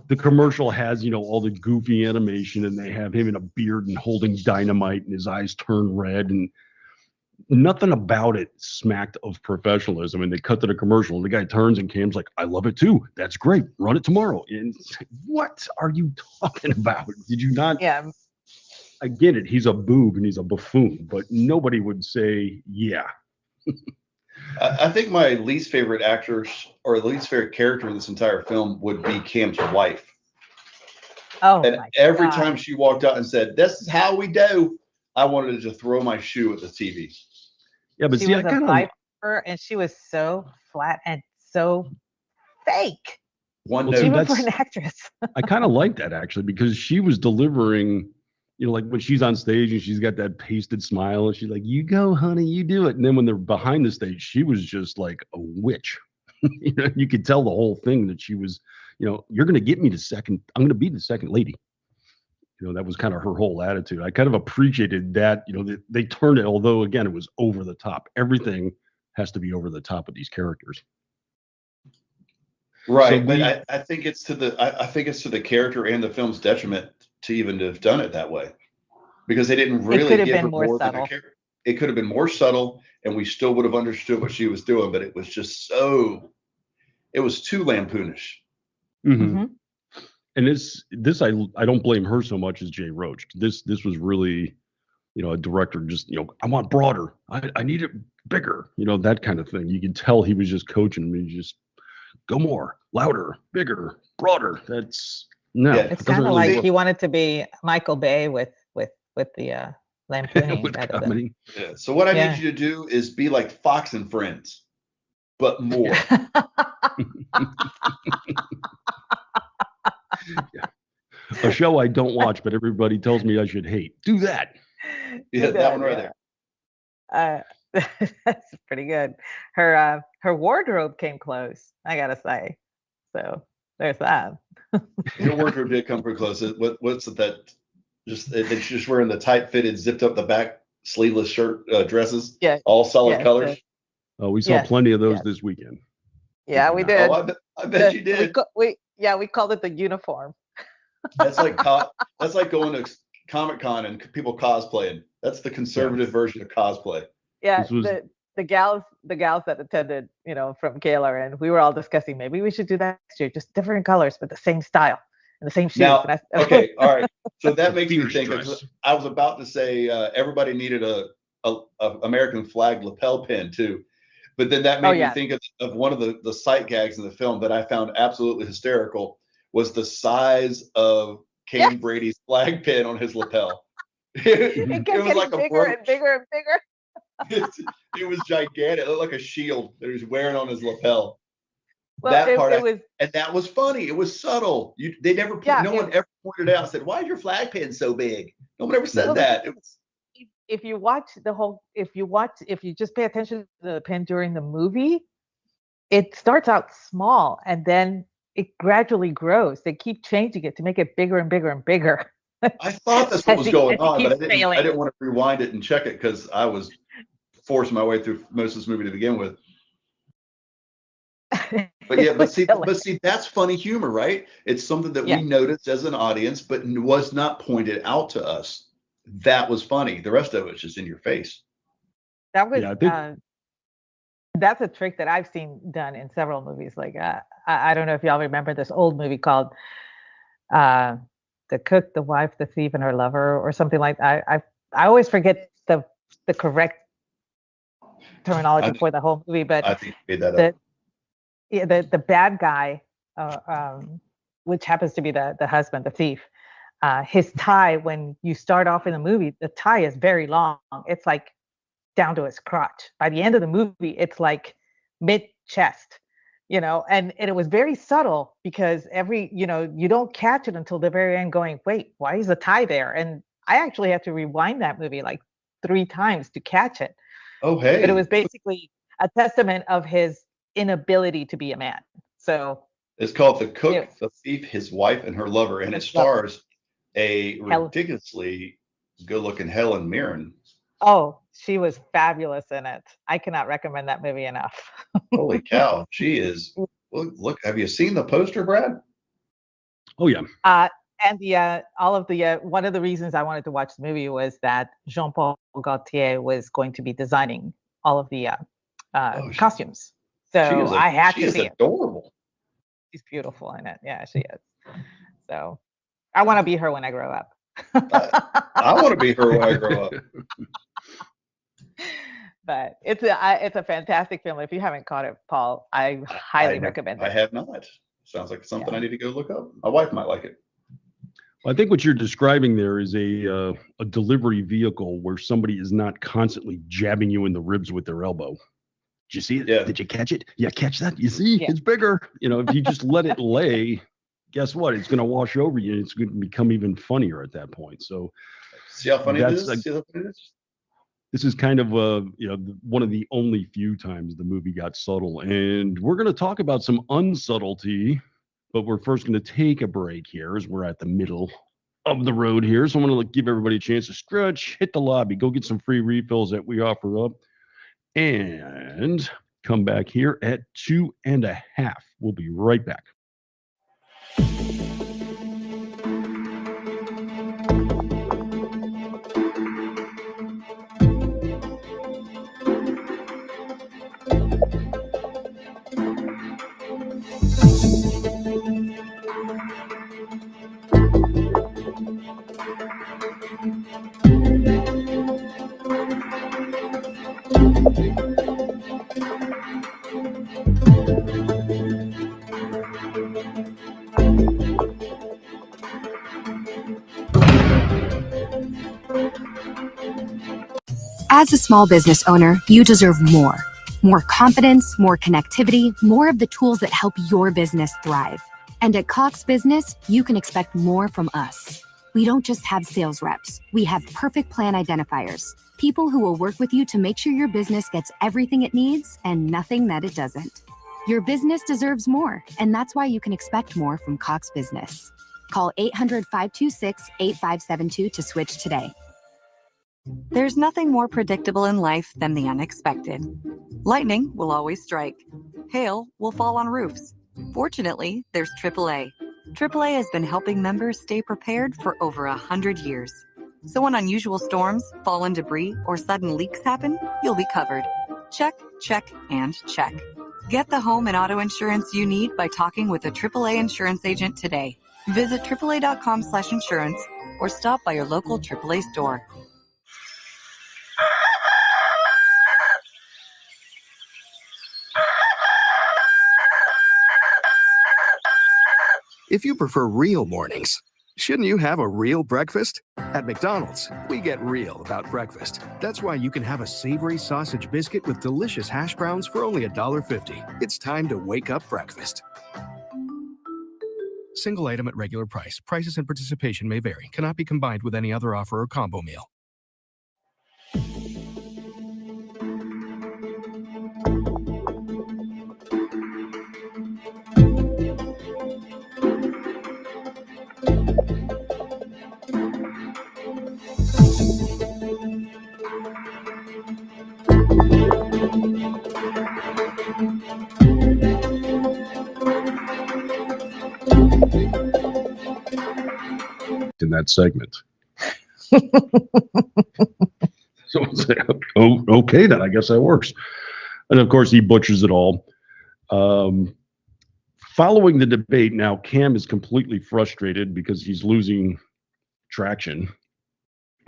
[SPEAKER 4] the commercial has all the goofy animation, and they have him in a beard and holding dynamite, and his eyes turn red, and nothing about it smacked of professionalism. And they cut to the commercial, and the guy turns, and Cam's like, I love it too. That's great. Run it tomorrow. And it's like, what are you talking about? Did you not?
[SPEAKER 6] Yeah.
[SPEAKER 4] I get it. He's a boob and he's a buffoon, but nobody would say, yeah.
[SPEAKER 5] I think my least favorite actors or least favorite character in this entire film would be Cam's wife.
[SPEAKER 6] Oh,
[SPEAKER 5] And
[SPEAKER 6] my
[SPEAKER 5] every
[SPEAKER 6] God.
[SPEAKER 5] time she walked out and said, "This is how we do," I wanted to throw my shoe at the TV.
[SPEAKER 4] Yeah, but
[SPEAKER 6] She
[SPEAKER 4] see, I
[SPEAKER 6] was a
[SPEAKER 4] kind of
[SPEAKER 6] viper, and she was so flat and so fake,
[SPEAKER 5] One
[SPEAKER 4] Well,
[SPEAKER 5] note.
[SPEAKER 4] see,
[SPEAKER 6] even for
[SPEAKER 4] that's-
[SPEAKER 6] an actress.
[SPEAKER 4] I kind of like that actually, because she was delivering, like when she's on stage and she's got that pasted smile and she's like, you go, honey, you do it. And then when they're behind the stage, she was just like a witch. You could tell the whole thing that she was, you're going to get me to second. I'm going to be the second lady. That was kind of her whole attitude. I kind of appreciated that, they turned it, although again, it was over the top. Everything has to be over the top with these characters.
[SPEAKER 5] Right,
[SPEAKER 4] So
[SPEAKER 5] but I think it's to the character and the film's detriment to even have done it that way, because they didn't really
[SPEAKER 6] could have
[SPEAKER 5] give
[SPEAKER 6] been
[SPEAKER 5] her
[SPEAKER 6] more
[SPEAKER 5] more than a
[SPEAKER 6] subtle.
[SPEAKER 5] character. It could have been more subtle, and we still would have understood what she was doing. But it was just it was too lampoonish.
[SPEAKER 4] Mm-hmm.
[SPEAKER 6] Mhm.
[SPEAKER 4] And this I don't blame her so much as Jay Roach. This was really, a director just, I want broader. I need it bigger, that kind of thing. You can tell he was just coaching me, just go more, louder, bigger, broader. That's no.
[SPEAKER 5] Yeah.
[SPEAKER 4] it
[SPEAKER 6] It's
[SPEAKER 4] doesn't
[SPEAKER 6] kind of
[SPEAKER 4] really
[SPEAKER 6] like
[SPEAKER 4] work
[SPEAKER 6] he wanted to be Michael Bay with the lampooning
[SPEAKER 4] with
[SPEAKER 6] rather than.
[SPEAKER 4] comedy.
[SPEAKER 5] Yeah. So what I
[SPEAKER 6] Yeah.
[SPEAKER 5] need you to do is be like Fox and Friends. but more.
[SPEAKER 4] A show I don't watch, but everybody tells me I should hate. Do that.
[SPEAKER 5] Yeah, that one right there.
[SPEAKER 6] That's pretty good. Her wardrobe came close, I gotta say. So there's that.
[SPEAKER 5] Her wardrobe did come pretty close. What's it that? Just she's just wearing the tight fitted, zipped up the back, sleeveless shirt dresses.
[SPEAKER 6] Yeah.
[SPEAKER 5] All solid
[SPEAKER 6] Yes,
[SPEAKER 5] colors.
[SPEAKER 4] Oh, we saw
[SPEAKER 6] Yes,
[SPEAKER 4] plenty of those
[SPEAKER 6] yes.
[SPEAKER 4] this weekend.
[SPEAKER 6] Yeah, we did.
[SPEAKER 5] Oh, I bet you did.
[SPEAKER 6] We called it the uniform.
[SPEAKER 5] That's like that's like going to Comic-Con and people cosplaying. That's the conservative version of cosplay.
[SPEAKER 6] Yeah,
[SPEAKER 4] This was-
[SPEAKER 6] the gals that attended, from Kaler, and we were all discussing maybe we should do that next year, just different colors but the same style and the same shoes.
[SPEAKER 5] Now,
[SPEAKER 6] And
[SPEAKER 5] okay, all right. So that makes me
[SPEAKER 4] Fierce
[SPEAKER 5] think.
[SPEAKER 4] dress.
[SPEAKER 5] I was about to say everybody needed a American flag lapel pin too, but then that made me think of one of the sight gags in the film that I found absolutely hysterical was the size of Cam Brady's flag pin on his lapel.
[SPEAKER 6] it kept
[SPEAKER 5] was
[SPEAKER 6] getting
[SPEAKER 5] like a
[SPEAKER 6] bigger and
[SPEAKER 5] brooch.
[SPEAKER 6] bigger and bigger.
[SPEAKER 5] It was gigantic. It looked like a shield that he was wearing on his lapel.
[SPEAKER 6] Well,
[SPEAKER 5] That part,
[SPEAKER 6] it was
[SPEAKER 5] and that was funny. It was subtle. They never, no one ever pointed out and said, "Why is your flag pin so big?" No one ever said that. It was,
[SPEAKER 6] if you just pay attention to the pin during the movie, it starts out small and then it gradually grows. They keep changing it to make it bigger and bigger and bigger.
[SPEAKER 5] I thought that's what was going on, but I
[SPEAKER 6] failing.
[SPEAKER 5] didn't want to rewind it and check it because I was forcing my way through most of this movie to begin with. But yeah, but see, that's funny humor, right? It's something that we noticed as an audience, but was not pointed out to us. That was funny. The rest of it's just in your face.
[SPEAKER 6] That was
[SPEAKER 4] Yeah,
[SPEAKER 6] that's a trick that I've seen done in several movies. Like I don't know if y'all remember this old movie called The Cook, the Wife, the Thief, and Her Lover, or something like that. I always forget the correct terminology for the whole movie, but
[SPEAKER 5] I think you made that up.
[SPEAKER 6] The bad guy, which happens to be the husband, the thief, his tie, when you start off in the movie, the tie is very long. It's like down to his crotch. By the end of the movie, it's like mid-chest, and it was very subtle because you don't catch it until the very end going, wait, why is the tie there? And I actually had to rewind that movie like 3 times to catch it.
[SPEAKER 5] Oh, hey.
[SPEAKER 6] But it was basically a testament of his inability to be a man. So
[SPEAKER 5] it's called The Cook, the Thief, His Wife, and Her Lover, and it stars a ridiculously good-looking Helen Mirren.
[SPEAKER 6] Oh, she was fabulous in it. I cannot recommend that movie enough.
[SPEAKER 5] Holy cow, she is. Look, have you seen the poster, Brad?
[SPEAKER 4] Oh yeah.
[SPEAKER 6] And one of the reasons I wanted to watch the movie was that Jean-Paul Gaultier was going to be designing all of the costumes. So I had to see it.
[SPEAKER 5] Adorable.
[SPEAKER 6] She's beautiful in it. Yeah, she is. So I want to be her when I grow up.
[SPEAKER 5] I want to be her when I grow up.
[SPEAKER 6] But it's a fantastic film. If you haven't caught it, Paul, I highly recommend it.
[SPEAKER 5] I have not. Sounds like something I need to go look up. My wife might like it.
[SPEAKER 4] I think what you're describing there is a delivery vehicle where somebody is not constantly jabbing you in the ribs with their elbow. Did you see it?
[SPEAKER 5] Yeah.
[SPEAKER 4] Did you catch it? Yeah, catch that. You see, it's bigger. If you just let it lay, guess what? It's going to wash over you. And it's going to become even funnier at that point. So,
[SPEAKER 5] see how funny it is.
[SPEAKER 4] Like,
[SPEAKER 5] see how funny it is?
[SPEAKER 4] This is kind of one of the only few times the movie got subtle, and we're going to talk about some unsubtlety. But we're first going to take a break here as we're at the middle of the road here. So I'm going to give everybody a chance to stretch, hit the lobby, go get some free refills that we offer up, and come back here at 2.5. We'll be right back.
[SPEAKER 7] As a small business owner, you deserve more. More confidence, more connectivity, more of the tools that help your business thrive. And at Cox Business, you can expect more from us. We don't just have sales reps. We have perfect plan identifiers, people who will work with you to make sure your business gets everything it needs and nothing that it doesn't. Your business deserves more, and that's why you can expect more from Cox Business. Call 800-526-8572 to switch today.
[SPEAKER 8] There's nothing more predictable in life than the unexpected. Lightning will always strike. Hail will fall on roofs. Fortunately, there's AAA. AAA has been helping members stay prepared for over 100 years. So when unusual storms, fallen debris, or sudden leaks happen, you'll be covered. Check, check, and check. Get the home and auto insurance you need by talking with a AAA insurance agent today. Visit AAA.com/insurance or stop by your local AAA store.
[SPEAKER 9] If you prefer real mornings, shouldn't you have a real breakfast? At McDonald's, we get real about breakfast. That's why you can have a savory sausage biscuit with delicious hash browns for only $1.50. It's time to wake up breakfast. Single item at regular price. Prices and participation may vary. Cannot be combined with any other offer or combo meal.
[SPEAKER 4] In that segment. So it's like, oh, okay, then I guess that works. And of course, he butchers it all. Following the debate, now Cam is completely frustrated because he's losing traction.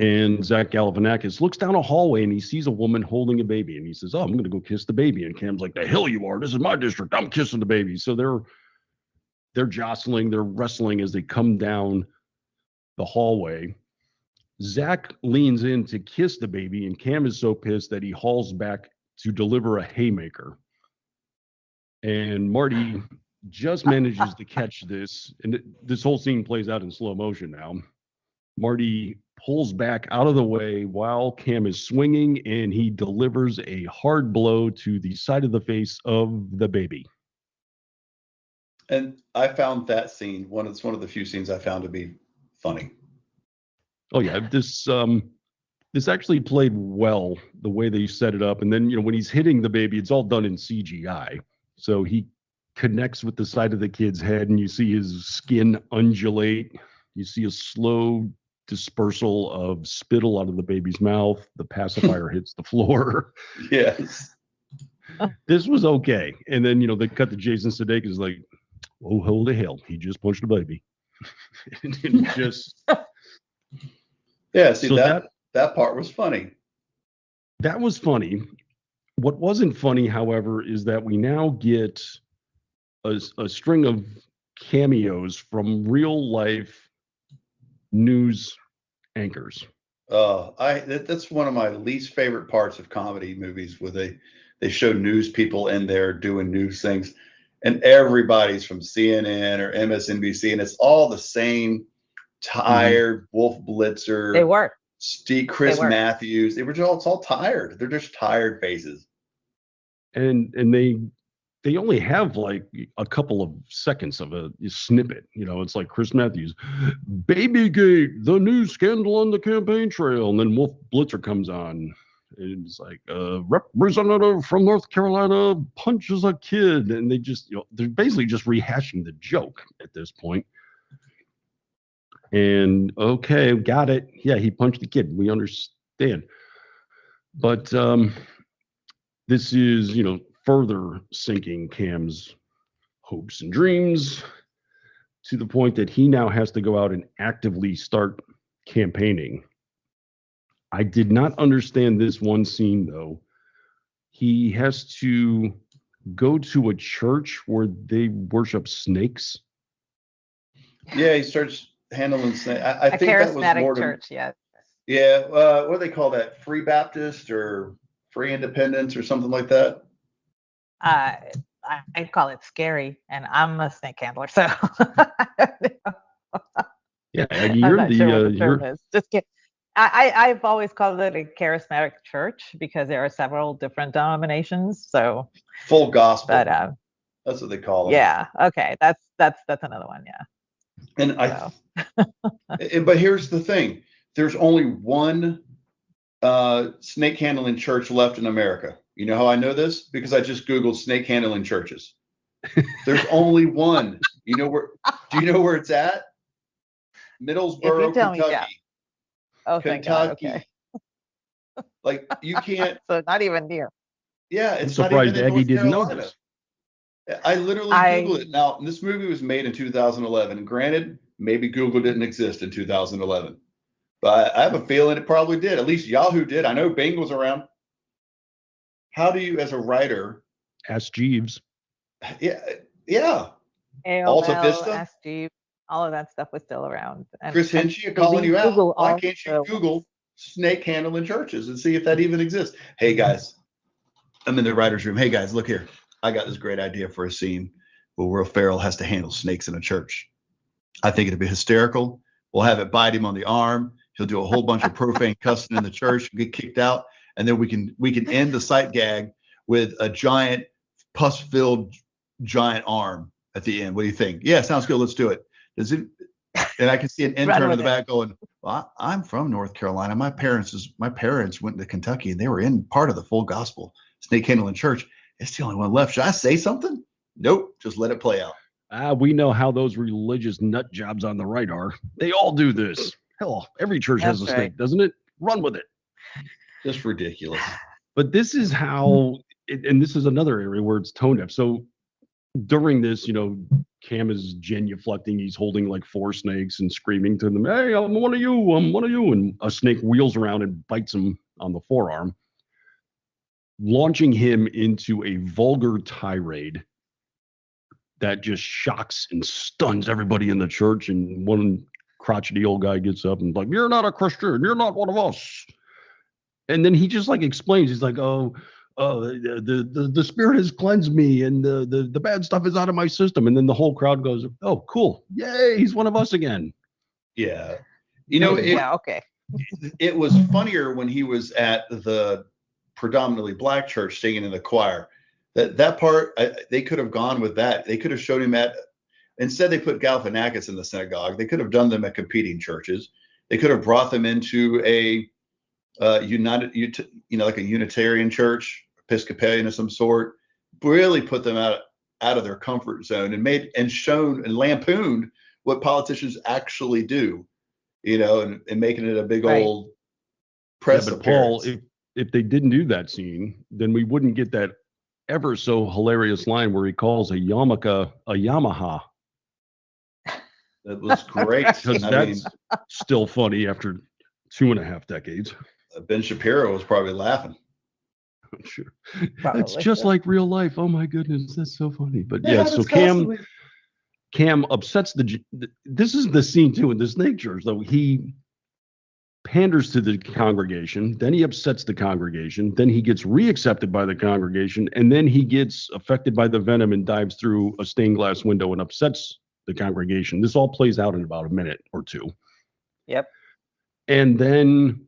[SPEAKER 4] And Zach Galifianakis looks down a hallway and he sees a woman holding a baby. And he says, oh, I'm going to go kiss the baby. And Cam's like, the hell you are. This is my district. I'm kissing the baby. So they're jostling, they're wrestling as they come down the hallway. Zach leans in to kiss the baby, and Cam is so pissed that he hauls back to deliver a haymaker. And Marty just manages to catch this, and this whole scene plays out in slow motion now. Marty pulls back out of the way while Cam is swinging, and he delivers a hard blow to the side of the face of the baby.
[SPEAKER 5] And I found that scene it's one of the few scenes I found to be funny.
[SPEAKER 4] Oh yeah, this actually played well the way they set it up, and then when he's hitting the baby, it's all done in CGI. So he connects with the side of the kid's head, and you see his skin undulate. You see a slow dispersal of spittle out of the baby's mouth. The pacifier hits the floor.
[SPEAKER 5] Yes.
[SPEAKER 4] This was okay, and then they cut to Jason Sudeikis like, oh, holy hell, he just punched a baby. And just
[SPEAKER 5] yeah, see,
[SPEAKER 4] so
[SPEAKER 5] that part was funny.
[SPEAKER 4] That was funny. What wasn't funny, however, is that we now get a string of cameos from real life news anchors.
[SPEAKER 5] That's one of my least favorite parts of comedy movies, where they show news people in there doing news things, and everybody's from CNN or MSNBC, and it's all the same tired Wolf Blitzer.
[SPEAKER 6] They were.
[SPEAKER 5] Chris Matthews. It's all tired. They're just tired faces.
[SPEAKER 4] And they only have like a couple of seconds of a snippet. It's like Chris Matthews, Babygate, the news scandal on the campaign trail. And then Wolf Blitzer comes on. And it's like a representative from North Carolina punches a kid. And they just, they're basically just rehashing the joke at this point. And okay, got it. Yeah, he punched the kid. We understand. But this is, further sinking Cam's hopes and dreams to the point that he now has to go out and actively start campaigning. I did not understand this one scene, though. He has to go to a church where they worship snakes.
[SPEAKER 5] Yeah, he starts handling snakes. I think
[SPEAKER 6] charismatic
[SPEAKER 5] that was more
[SPEAKER 6] church, yes.
[SPEAKER 5] Yeah, what do they call that? Free Baptist or Free Independence or something like that?
[SPEAKER 6] I call it scary, and I'm a snake handler, so
[SPEAKER 4] Yeah, Aggie,
[SPEAKER 6] I'm
[SPEAKER 4] you're
[SPEAKER 6] not sure what
[SPEAKER 4] the
[SPEAKER 6] the term
[SPEAKER 4] you're
[SPEAKER 6] is. Just kidding. I've always called it a charismatic church because there are several different denominations. So,
[SPEAKER 5] Full gospel.
[SPEAKER 6] but
[SPEAKER 5] That's what they call them.
[SPEAKER 6] yeah, okay, that's another one. Yeah.
[SPEAKER 5] And but here's the thing: there's only one snake handling church left in America. You know how I know this? Because I just Googled snake handling churches. There's only one. You know where? Do you know where it's at? Middlesboro,
[SPEAKER 6] tell me,
[SPEAKER 5] Kentucky.
[SPEAKER 6] yeah. Oh, thank God.
[SPEAKER 5] Kentucky.
[SPEAKER 6] Okay.
[SPEAKER 5] Like you can't.
[SPEAKER 6] So not even near.
[SPEAKER 5] Yeah,
[SPEAKER 4] I'm
[SPEAKER 5] it's not
[SPEAKER 4] surprised
[SPEAKER 5] even in
[SPEAKER 4] Aggie
[SPEAKER 5] North
[SPEAKER 4] didn't know
[SPEAKER 5] Carolina.
[SPEAKER 4] this.
[SPEAKER 5] I literally Googled it. Now, this movie was made in 2011. Granted, maybe Google didn't exist in 2011, but I have a feeling it probably did. At least Yahoo did. I know Bing was around. How do you, as a writer,
[SPEAKER 4] Ask Jeeves.
[SPEAKER 5] yeah,
[SPEAKER 6] AOL,
[SPEAKER 5] Alta Vista?
[SPEAKER 6] SG, all of that stuff was still around. And
[SPEAKER 5] Chris Hinchy calling you out.
[SPEAKER 6] Google
[SPEAKER 5] Why can't you Google snake handling churches and see if that even exists? Hey guys, I'm in the writer's room. Hey guys, look here. I got this great idea for a scene where Will Ferrell has to handle snakes in a church. I think it'd be hysterical. We'll have it bite him on the arm. He'll do a whole bunch of profane cussing in the church, get kicked out, and then we can end the sight gag with a giant pus-filled giant arm at the end. What do you think? Yeah, sounds good. Let's do it. Does it? And I can see an intern in the back going, well, I'm from North Carolina. My parents went to Kentucky and they were in part of the Full Gospel Snake Handling Church. It's the only one left. Should I say something? Nope. Just let it play out.
[SPEAKER 4] We know how those religious nut jobs on the right are. They all do this. Hell, every church has a snake, doesn't it? Run with it.
[SPEAKER 5] Just ridiculous.
[SPEAKER 4] But this is how, and this is another area where it's tone deaf. So during this, Cam is genuflecting. He's holding like 4 snakes and screaming to them, hey, I'm one of you. I'm one of you. And a snake wheels around and bites him on the forearm, launching him into a vulgar tirade that just shocks and stuns everybody in the church. And one crotchety old guy gets up and like, you're not a Christian. You're not one of us. And then he just like explains. He's like, the spirit has cleansed me and the bad stuff is out of my system. And then the whole crowd goes, oh, cool. Yay. He's one of us again.
[SPEAKER 5] Yeah.
[SPEAKER 6] Okay.
[SPEAKER 5] It was funnier when he was at the predominantly black church singing in the choir. That part, they could have gone with that. They could have showed him instead they put Galifianakis in the synagogue. They could have done them at competing churches. They could have brought them into a like a Unitarian church, Episcopalian of some sort, really put them out of their comfort zone and shown and lampooned what politicians actually do, and making it a big old press appearance.
[SPEAKER 4] Paul, if they didn't do that scene, then we wouldn't get that ever so hilarious line where he calls a yarmulke a Yamaha.
[SPEAKER 5] That was great.
[SPEAKER 4] Because that's still funny after 2.5 decades.
[SPEAKER 5] Ben Shapiro was probably laughing.
[SPEAKER 4] I'm sure. It's just like real life. Oh my goodness, that's so funny. But so Cam upsets this is the scene too in the snake church, though. He panders to the congregation, then he upsets the congregation, then he gets reaccepted by the congregation, and then he gets affected by the venom and dives through a stained glass window and upsets the congregation. This all plays out in about a minute or two.
[SPEAKER 6] Yep.
[SPEAKER 4] And then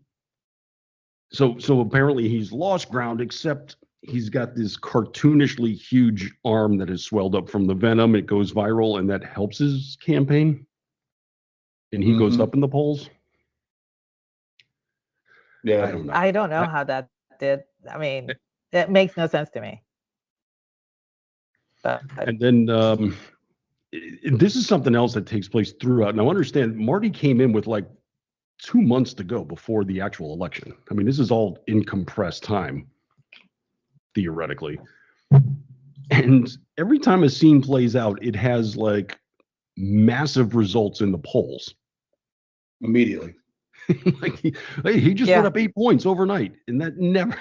[SPEAKER 4] so apparently he's lost ground, except he's got this cartoonishly huge arm that has swelled up from the venom. It goes viral, and that helps his campaign. And he goes up in the polls.
[SPEAKER 5] Yeah,
[SPEAKER 6] I don't know how that did. I mean, that makes no sense to me. But
[SPEAKER 4] and then this is something else that takes place throughout. Now, understand, Marty came in with like 2 months to go before the actual election. I mean, this is all in compressed time, theoretically. And every time a scene plays out, it has like massive results in the polls.
[SPEAKER 5] Immediately.
[SPEAKER 4] Like he just went up 8 points overnight, and that never.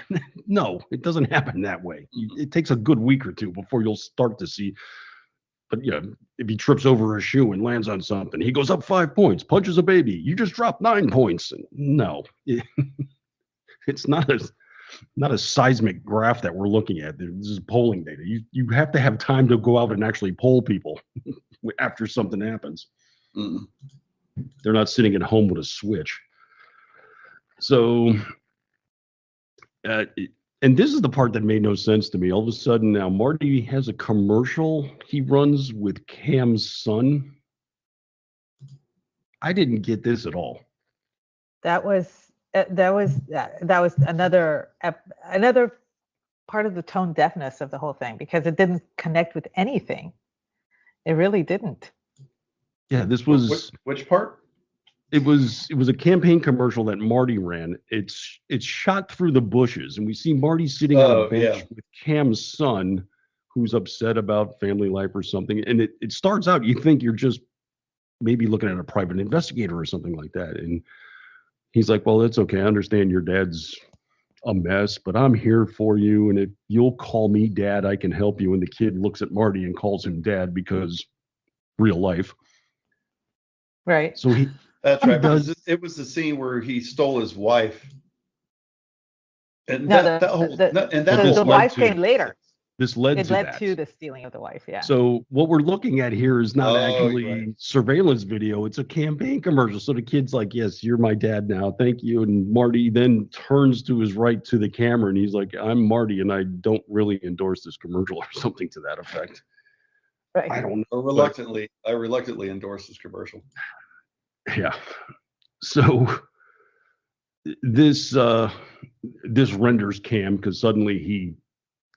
[SPEAKER 4] No, it doesn't happen that way. It takes a good week or two before you'll start to see. But if he trips over a shoe and lands on something, he goes up 5 points, punches a baby. You just dropped 9 points. No, it's not as. not a seismic graph that we're looking at. This is polling data. You have to have time to go out and actually poll people after something happens.
[SPEAKER 5] Mm.
[SPEAKER 4] They're not sitting at home with a switch. So, and this is the part that made no sense to me. All of a sudden now Marty has a commercial he runs with Cam's son. I didn't get this at all.
[SPEAKER 6] That was another part of the tone deafness of the whole thing, because it didn't connect with anything. It really didn't.
[SPEAKER 4] Yeah, this was
[SPEAKER 5] Which part?
[SPEAKER 4] it was a campaign commercial that Marty ran. It's shot through the bushes, and we see Marty sitting on a bench with Cam's son, who's upset about family life or something. And it starts out, you think you're just maybe looking at a private investigator or something like that. And he's like, well, it's okay. I understand your dad's a mess, but I'm here for you. And if you'll call me dad, I can help you. And the kid looks at Marty and calls him dad because real life.
[SPEAKER 6] Right.
[SPEAKER 4] So
[SPEAKER 5] That's right. Because it was the scene where he stole his wife. And
[SPEAKER 6] the wife came later.
[SPEAKER 4] This led
[SPEAKER 6] to the stealing of the wife. Yeah.
[SPEAKER 4] So what we're looking at here is not actually surveillance video. It's a campaign commercial. So the kid's like, yes, you're my dad now. Thank you. And Marty then turns to his right to the camera and he's like, I'm Marty and I don't really endorse this commercial or something to that effect.
[SPEAKER 6] Right.
[SPEAKER 4] I don't know.
[SPEAKER 5] I reluctantly endorse this commercial.
[SPEAKER 4] Yeah. So this renders Cam because suddenly he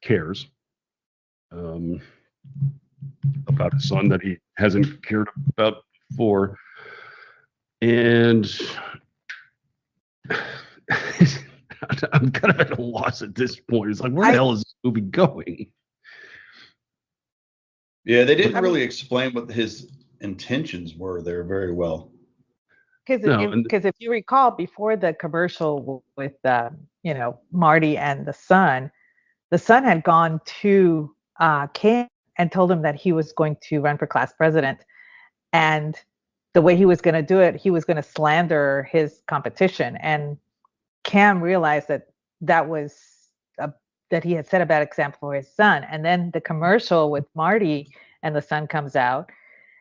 [SPEAKER 4] cares about his son that he hasn't cared about before. And I'm kind of at a loss at this point. It's like, where the hell is this movie going?
[SPEAKER 5] Yeah, they didn't really explain what his intentions were there very well.
[SPEAKER 6] Because if you recall, before the commercial with Marty and the son had gone to Cam and told him that he was going to run for class president, and the way he was going to do it, he was going to slander his competition. And Cam realized that he had set a bad example for his son. And then the commercial with Marty and the son comes out.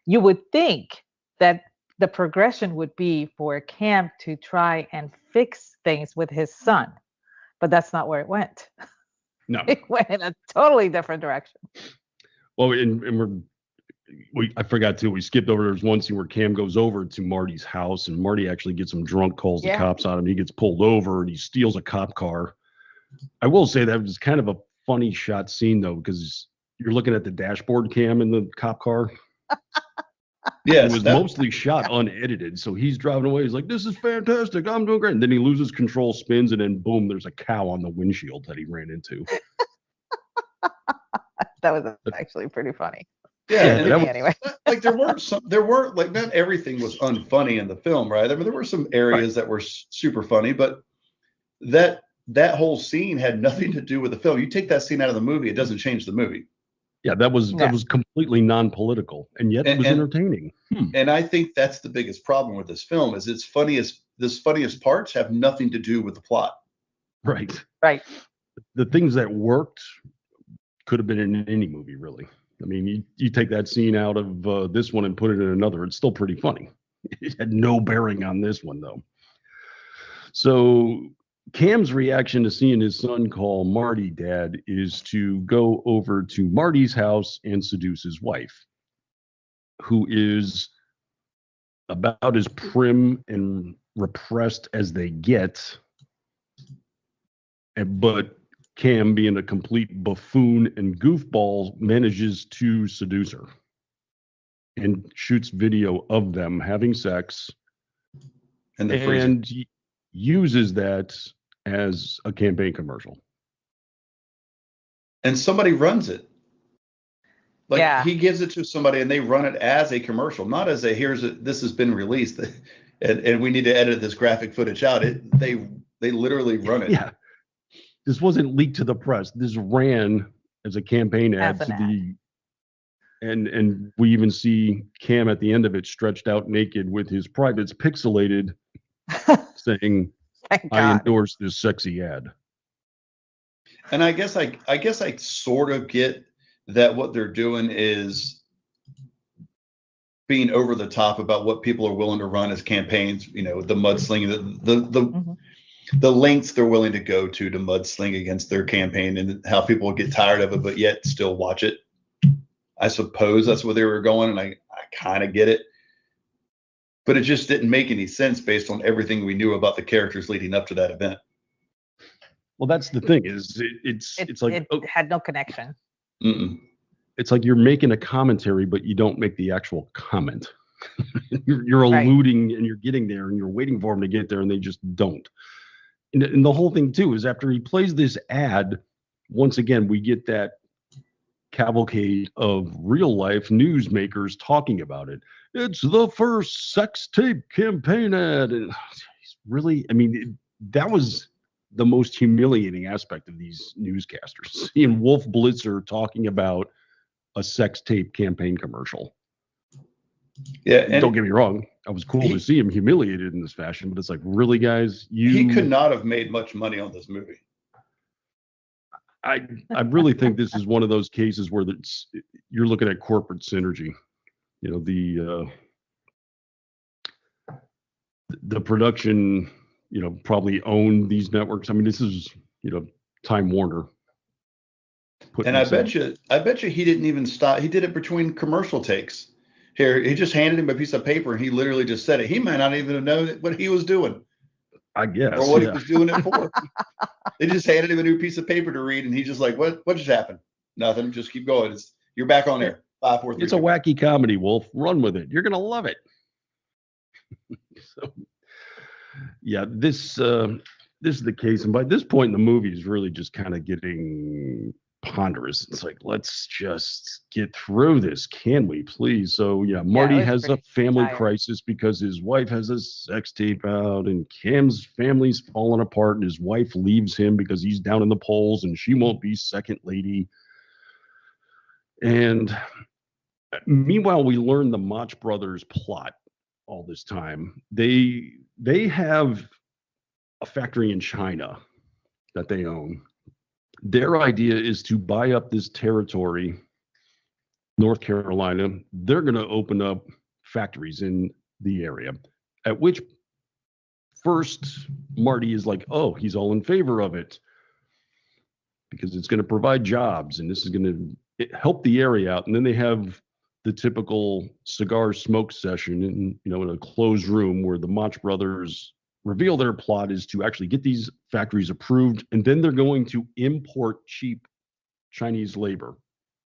[SPEAKER 6] You would think that the progression would be for Cam to try and fix things with his son, but that's not where it went.
[SPEAKER 4] No,
[SPEAKER 6] it went in a totally different direction.
[SPEAKER 4] Well, I forgot too. We skipped over. There's one scene where Cam goes over to Marty's house, and Marty actually gets him drunk, calls the cops on him. He gets pulled over, and he steals a cop car. I will say that was kind of a funny shot scene though, because you're looking at the dashboard cam in the cop car.
[SPEAKER 5] Yes,
[SPEAKER 4] it was mostly shot unedited. So he's driving away. He's like, this is fantastic. I'm doing great. And then he loses control, spins, and then boom, there's a cow on the windshield that he ran into.
[SPEAKER 6] That was actually pretty funny.
[SPEAKER 5] Yeah,
[SPEAKER 6] anyway.
[SPEAKER 5] Like there weren't like not everything was unfunny in the film, right? I mean, there were some areas that were super funny, but that whole scene had nothing to do with the film. You take that scene out of the movie, it doesn't change the movie.
[SPEAKER 4] Yeah, that was completely non-political, and yet it was entertaining.
[SPEAKER 5] And I think that's the biggest problem with this film is its funniest parts have nothing to do with the plot.
[SPEAKER 4] Right.
[SPEAKER 6] Right.
[SPEAKER 4] The things that worked could have been in any movie, really. I mean, you take that scene out of this one and put it in another, it's still pretty funny. It had no bearing on this one, though. So Cam's reaction to seeing his son call Marty dad is to go over to Marty's house and seduce his wife, who is about as prim and repressed as they get. But Cam, being a complete buffoon and goofball, manages to seduce her and shoots video of them having sex and uses that as a campaign commercial.
[SPEAKER 5] And somebody runs it. He gives it to somebody and they run it as a commercial, not as this has been released and we need to edit this graphic footage out. They literally run it.
[SPEAKER 4] Yeah. This wasn't leaked to the press. This ran as a campaign ad and we even see Cam at the end of it stretched out naked with his privates pixelated saying, I endorse this sexy ad.
[SPEAKER 5] And I guess I sort of get that what they're doing is being over the top about what people are willing to run as campaigns. You know, the mudslinging, the lengths they're willing to go to mudsling against their campaign, and how people will get tired of it, but yet still watch it. I suppose that's where they were going, and I kind of get it. But it just didn't make any sense based on everything we knew about the characters leading up to that event.
[SPEAKER 4] Well, that's the thing is it's like
[SPEAKER 6] it had no connection.
[SPEAKER 4] It's like you're making a commentary, but you don't make the actual comment. you're alluding and you're getting there and you're waiting for them to get there and they just don't. And the whole thing too is after he plays this ad, once again, we get that cavalcade of real life newsmakers talking about it. It's the first sex tape campaign ad. And really, I mean, that was the most humiliating aspect of these newscasters. Seeing Wolf Blitzer talking about a sex tape campaign commercial.
[SPEAKER 5] Yeah, and
[SPEAKER 4] don't get me wrong. I was cool to see him humiliated in this fashion, but it's like, really, guys,
[SPEAKER 5] he could not have made much money on this movie.
[SPEAKER 4] I really think this is one of those cases where you're looking at corporate synergy. You know, the production, you know, probably owned these networks. I mean, this is, you know, Time Warner.
[SPEAKER 5] And I bet you he didn't even stop. He did it between commercial takes. Here, he just handed him a piece of paper and he literally just said it. He might not even have known what he was doing.
[SPEAKER 4] I guess.
[SPEAKER 5] Or what he was doing it for. They just handed him a new piece of paper to read and he's just like, what just happened? Nothing. Just keep going. You're back on air. 5, 4, 3.
[SPEAKER 4] It's a wacky comedy, Wolf. Run with it. You're going to love it. So, yeah, this is the case. And by this point in the movie is really just kind of getting ponderous. It's like, let's just get through this, can we please? So yeah, Marty has a family crisis because his wife has a sex tape out, and Cam's family's falling apart, and his wife leaves him because he's down in the polls and she won't be second lady. And meanwhile, we learn the Mach brothers plot all this time. They have a factory in China that they own. Their idea is to buy up this territory, North Carolina. They're going to open up factories in the area, at which first Marty is like, oh, he's all in favor of it because it's going to provide jobs and this is going to help the area out. And then they have the typical cigar smoke session in a closed room where the Mach brothers reveal their plot is to actually get these factories approved, and then they're going to import cheap Chinese labor.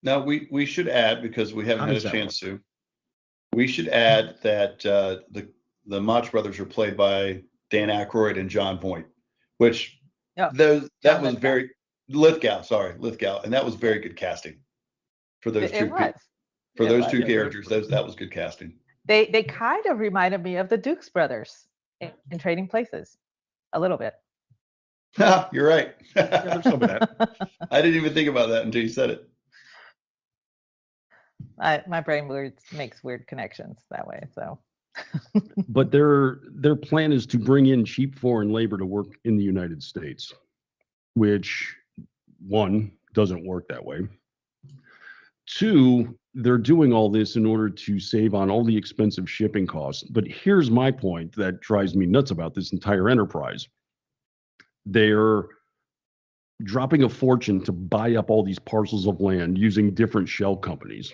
[SPEAKER 5] Now, we should add, because we haven't had a chance to, we should add that the Mach brothers are played by Dan Aykroyd and Jon Voight, which that was very Lithgow, and that was very good casting for those two characters. That was good casting.
[SPEAKER 6] They kind of reminded me of the Dukes brothers in Trading Places, a little bit.
[SPEAKER 5] You're right.
[SPEAKER 4] There's some of that.
[SPEAKER 5] I didn't even think about that until you said it.
[SPEAKER 6] My brain makes weird connections that way. So,
[SPEAKER 4] but their plan is to bring in cheap foreign labor to work in the United States, which one doesn't work that way. Two, they're doing all this in order to save on all the expensive shipping costs. But here's my point that drives me nuts about this entire enterprise. They're dropping a fortune to buy up all these parcels of land using different shell companies.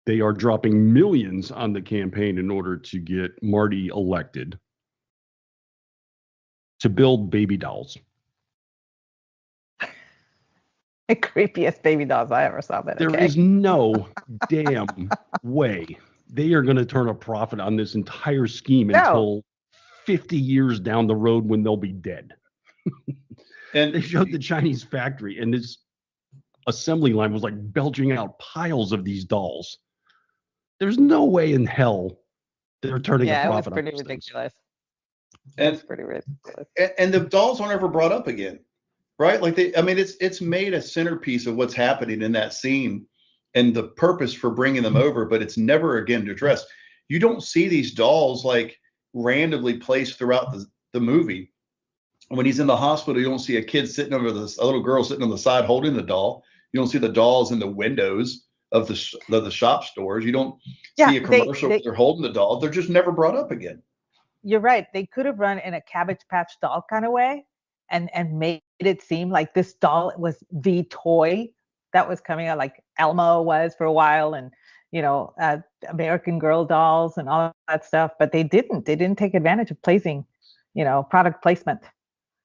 [SPEAKER 4] They are dropping millions on the campaign in order to get Marty elected to build baby dolls.
[SPEAKER 6] The creepiest baby dolls I ever saw. But
[SPEAKER 4] there is no damn way they are going to turn a profit on this entire scheme until 50 years down the road when they'll be dead. And they showed the Chinese factory, and this assembly line was like belching out piles of these dolls. There's no way in hell they're turning a profit on this.
[SPEAKER 6] Yeah, it was pretty ridiculous.
[SPEAKER 5] It's pretty ridiculous. And the dolls aren't ever brought up again. Right? Like it's made a centerpiece of what's happening in that scene and the purpose for bringing them over, but it's never again addressed. You don't see these dolls like randomly placed throughout the movie. When he's in the hospital, you don't see a kid sitting over this, a little girl sitting on the side holding the doll. You don't see the dolls in the windows of the shop stores. You don't see a commercial where they're holding the doll. They're just never brought up again.
[SPEAKER 6] You're right. They could have run in a Cabbage Patch doll kind of way and made it seem like this doll was the toy that was coming out, like Elmo was for a while, and American Girl dolls and all that stuff. But they didn't. They didn't take advantage of placing, product placement.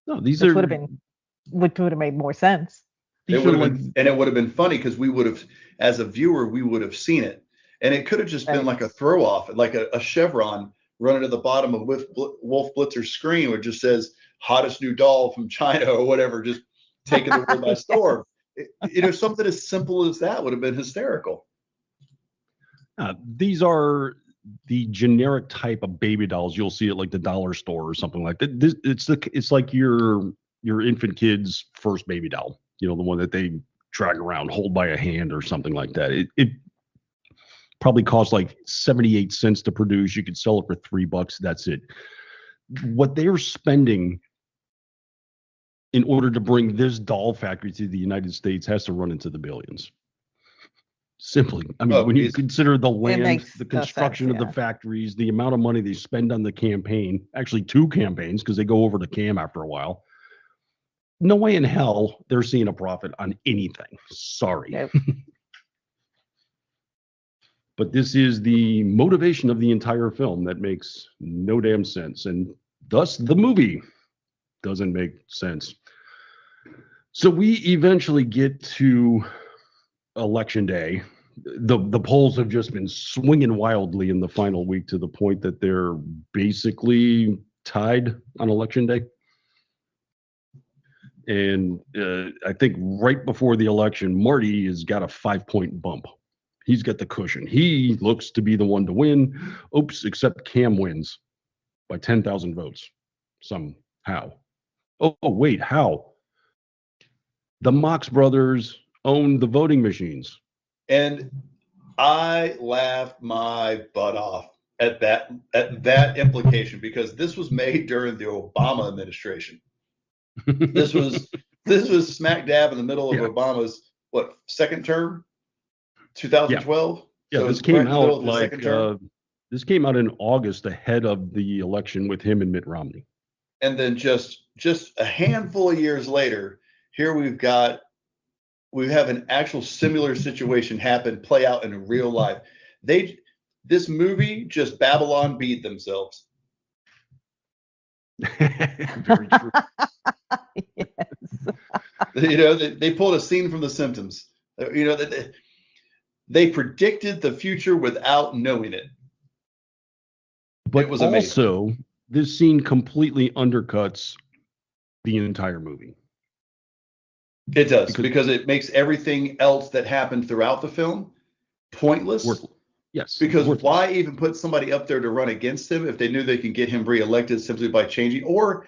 [SPEAKER 4] No,
[SPEAKER 6] which would have made more sense.
[SPEAKER 5] And it would have been funny because we would have, as a viewer, we would have seen it, and it could have just been like a throw off, like a chevron running to the bottom of Wolf Blitzer's screen, where it just says "hottest new doll from China" or whatever, just taking the world by storm. Something as simple as that would have been hysterical.
[SPEAKER 4] These are the generic type of baby dolls you'll see at like the dollar store or something like that. It's like your infant kid's first baby doll. The one that they drag around, hold by a hand or something like that. It probably costs like 78 cents to produce. You could sell it for $3. That's it. What they're spending in order to bring this doll factory to the United States has to run into the billions. Simply. I mean, when you consider the land, the construction of the factories, the amount of money they spend on the campaign, actually 2 campaigns, because they go over to Cam after a while. No way in hell they're seeing a profit on anything. Sorry. Nope. But this is the motivation of the entire film that makes no damn sense. And thus the movie doesn't make sense. So we eventually get to Election Day. The polls have just been swinging wildly in the final week to the point that they're basically tied on Election Day. And I think right before the election, Marty has got a 5-point bump. He's got the cushion. He looks to be the one to win. Oops, except Cam wins by 10,000 votes somehow. Oh, wait, how? The Mox brothers own the voting machines.
[SPEAKER 5] And I laughed my butt off at that implication, because this was made during the Obama administration. This was smack dab in the middle of Obama's second term, 2012.
[SPEAKER 4] Yeah, so this came out this came out in August ahead of the election with him and Mitt Romney.
[SPEAKER 5] And then just a handful of years later, here we have an actual similar situation play out in real life. This movie just Babylon beat themselves.
[SPEAKER 4] Very true.
[SPEAKER 6] Yes.
[SPEAKER 5] They pulled a scene from The Simpsons. They predicted the future without knowing it.
[SPEAKER 4] But
[SPEAKER 5] it was amazing.
[SPEAKER 4] Also, this scene completely undercuts the entire movie.
[SPEAKER 5] It does, because it makes everything else that happened throughout the film pointless.
[SPEAKER 4] Yes.
[SPEAKER 5] Because why even put somebody up there to run against him if they knew they could get him reelected simply by changing? Or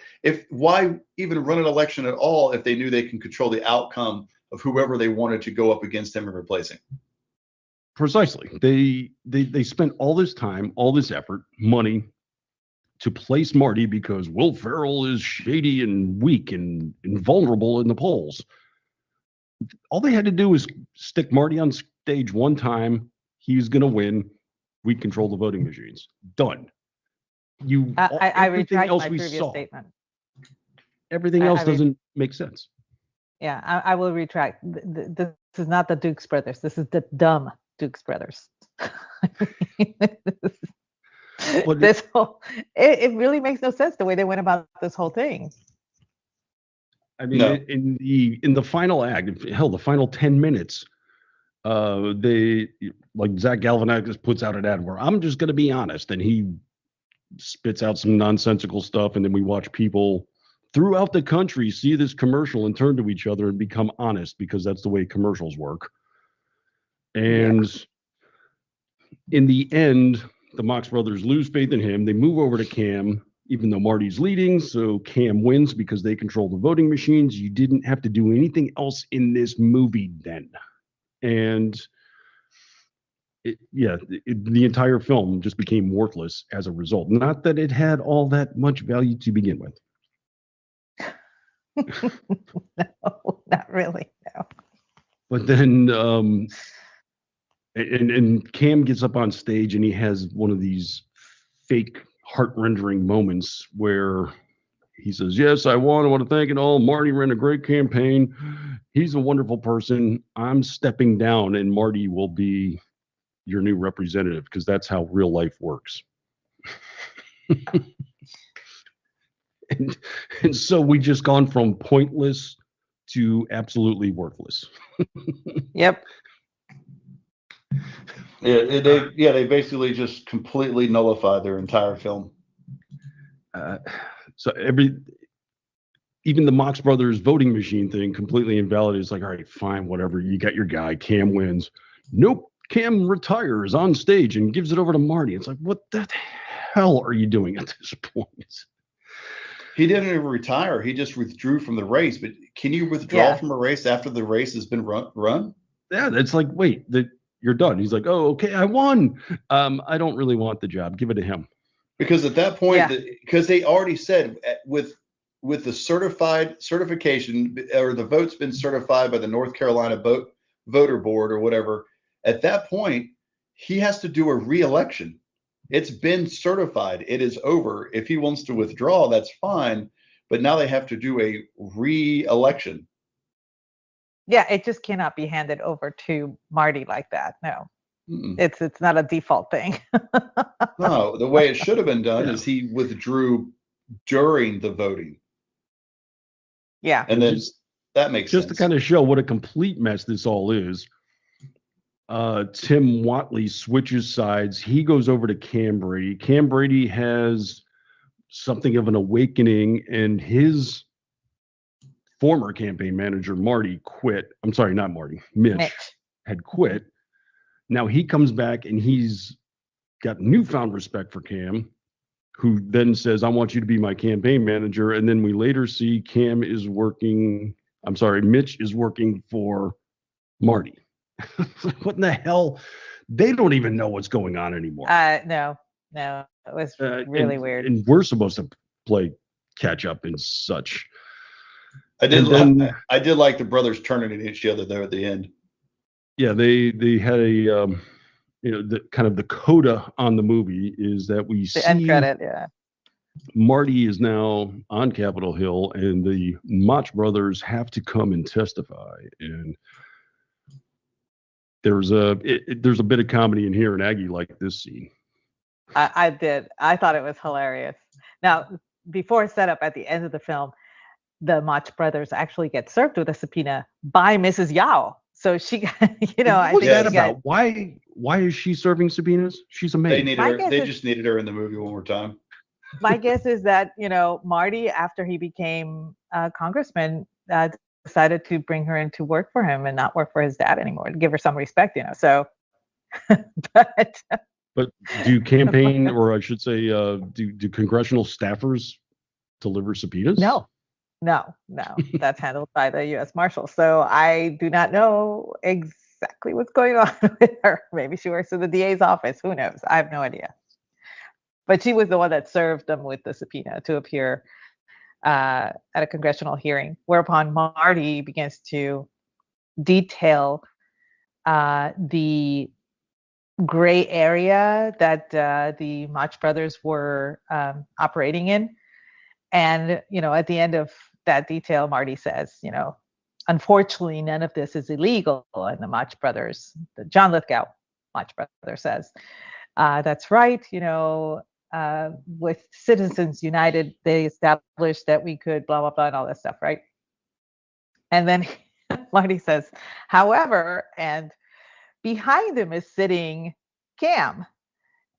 [SPEAKER 5] why even run an election at all if they knew they can control the outcome of whoever they wanted to go up against him and replace him?
[SPEAKER 4] Precisely. They spent all this time, all this effort, money to place Marty because Will Ferrell is shady and weak and invulnerable in the polls. All they had to do was stick Marty on stage one time. He's going to win. We control the voting machines. Done.
[SPEAKER 6] I retract my previous statement.
[SPEAKER 4] Everything else doesn't make sense.
[SPEAKER 6] Yeah, I will retract. This is not the Dukes brothers. This is the dumb Dukes brothers. It really makes no sense the way they went about this whole thing.
[SPEAKER 4] I mean, in the final act, hell, the final 10 minutes, they, like, Zach Galifianakis puts out an ad where I'm just going to be honest, and he spits out some nonsensical stuff, and then we watch people throughout the country see this commercial and turn to each other and become honest, because that's the way commercials work. And in the end, the Mox brothers lose faith in him. They move over to Cam, even though Marty's leading. So Cam wins because they control the voting machines. You didn't have to do anything else in this movie then. And the entire film just became worthless as a result. Not that it had all that much value to begin with.
[SPEAKER 6] No, not really. No.
[SPEAKER 4] But then, and Cam gets up on stage and he has one of these fake heart-rendering moments where he says, "Yes, I want to thank it all. Marty ran a great campaign. He's a wonderful person. I'm stepping down, and Marty will be your new representative because that's how real life works." and so we just gone from pointless to absolutely worthless.
[SPEAKER 6] Yep.
[SPEAKER 5] They basically just completely nullify their entire film.
[SPEAKER 4] So even the Mox Brothers voting machine thing completely invalidated. It's like, all right, fine, whatever. You got your guy. Cam wins. Nope. Cam retires on stage and gives it over to Marty. It's like, what the hell are you doing at this point?
[SPEAKER 5] He didn't even retire. He just withdrew from the race. But can you withdraw from a race after the race has been run?
[SPEAKER 4] Yeah, it's like, wait, you're done. He's like, oh, okay, I won. I don't really want the job. Give it to him.
[SPEAKER 5] Because at that point, because they already said with the certification or the vote's been certified by the North Carolina voter board or whatever, at that point, he has to do a re-election. It's been certified. It is over. If he wants to withdraw, that's fine. But now they have to do a re-election.
[SPEAKER 6] Yeah, it just cannot be handed over to Marty like that. No. It's not a default thing.
[SPEAKER 5] No, the way it should have been done is he withdrew during the voting.
[SPEAKER 6] Yeah.
[SPEAKER 5] And then that makes
[SPEAKER 4] just
[SPEAKER 5] sense.
[SPEAKER 4] to kind of show what a complete mess this all is. Tim Whatley switches sides. He goes over to Cam Brady. Cam Brady has something of an awakening, and his former campaign manager, Marty, quit. I'm sorry, not Marty. Mitch had quit. Now he comes back and he's got newfound respect for Cam, who then says, "I want you to be my campaign manager." And then we later see Mitch is working for Marty. What in the hell? They don't even know what's going on anymore.
[SPEAKER 6] No, it was really weird.
[SPEAKER 4] And we're supposed to play catch up and such.
[SPEAKER 5] I did like the brothers turning at each other there at the end.
[SPEAKER 4] Yeah, they had a the kind of the coda on the movie is that we see
[SPEAKER 6] the end credit. Yeah,
[SPEAKER 4] Marty is now on Capitol Hill, and the Mach brothers have to come and testify. And there's a bit of comedy in here, and Aggie liked this scene.
[SPEAKER 6] I did. I thought it was hilarious. Now, before setup at the end of the film, the Mach brothers actually get served with a subpoena by Mrs. Yao. So she,
[SPEAKER 4] what's that about? Why is she serving subpoenas? She's a maid.
[SPEAKER 5] They just needed her in the movie one more time.
[SPEAKER 6] My guess is that Marty, after he became a congressman, decided to bring her in to work for him and not work for his dad anymore, to give her some respect. So,
[SPEAKER 4] but do campaign, or I should say, do congressional staffers deliver subpoenas?
[SPEAKER 6] No, that's handled by the U.S. Marshals. So I do not know exactly what's going on with her. Maybe she works in the DA's office. Who knows? I have no idea. But she was the one that served them with the subpoena to appear at a congressional hearing, whereupon Marty begins to detail the gray area that the Mach brothers were operating in. And, at the end of that detail, Marty says, unfortunately, none of this is illegal. And the Mach brothers, the John Lithgow Mach brother says, that's right. With Citizens United, they established that we could blah, blah, blah, and all that stuff, right? And then Marty says, however, and behind him is sitting Cam.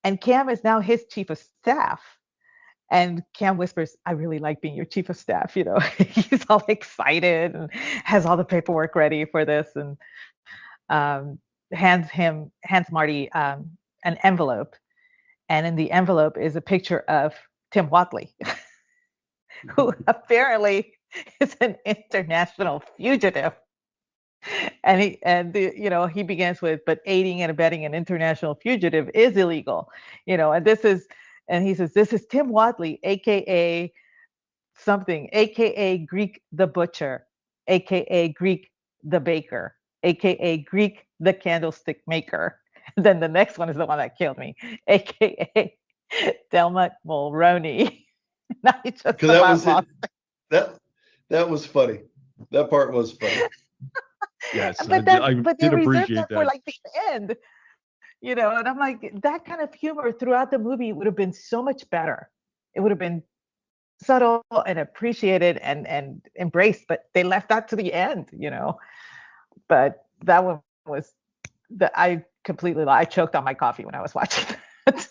[SPEAKER 6] And Cam is now his chief of staff. And Cam whispers, "I really like being your chief of staff." He's all excited and has all the paperwork ready for this, and hands Marty an envelope. And in the envelope is a picture of Tim Whatley, who apparently is an international fugitive. And he begins with, "But aiding and abetting an international fugitive is illegal." And he says, "This is Tim Whatley, aka something, aka Greek the butcher, aka Greek the baker, aka Greek the candlestick maker. Then the next one is the one that killed me, aka Delmut Mulroney. Not just
[SPEAKER 5] Because that was it. That was funny. That part was funny.
[SPEAKER 4] Yes,
[SPEAKER 6] But
[SPEAKER 4] I
[SPEAKER 6] but they
[SPEAKER 4] did
[SPEAKER 6] reserved
[SPEAKER 4] appreciate
[SPEAKER 6] that for
[SPEAKER 4] that.
[SPEAKER 6] like the end, and I'm like, that kind of humor throughout the movie would have been so much better. It would have been subtle and appreciated and embraced, but they left that to the end. But that one was I completely I choked on my coffee when I was watching that.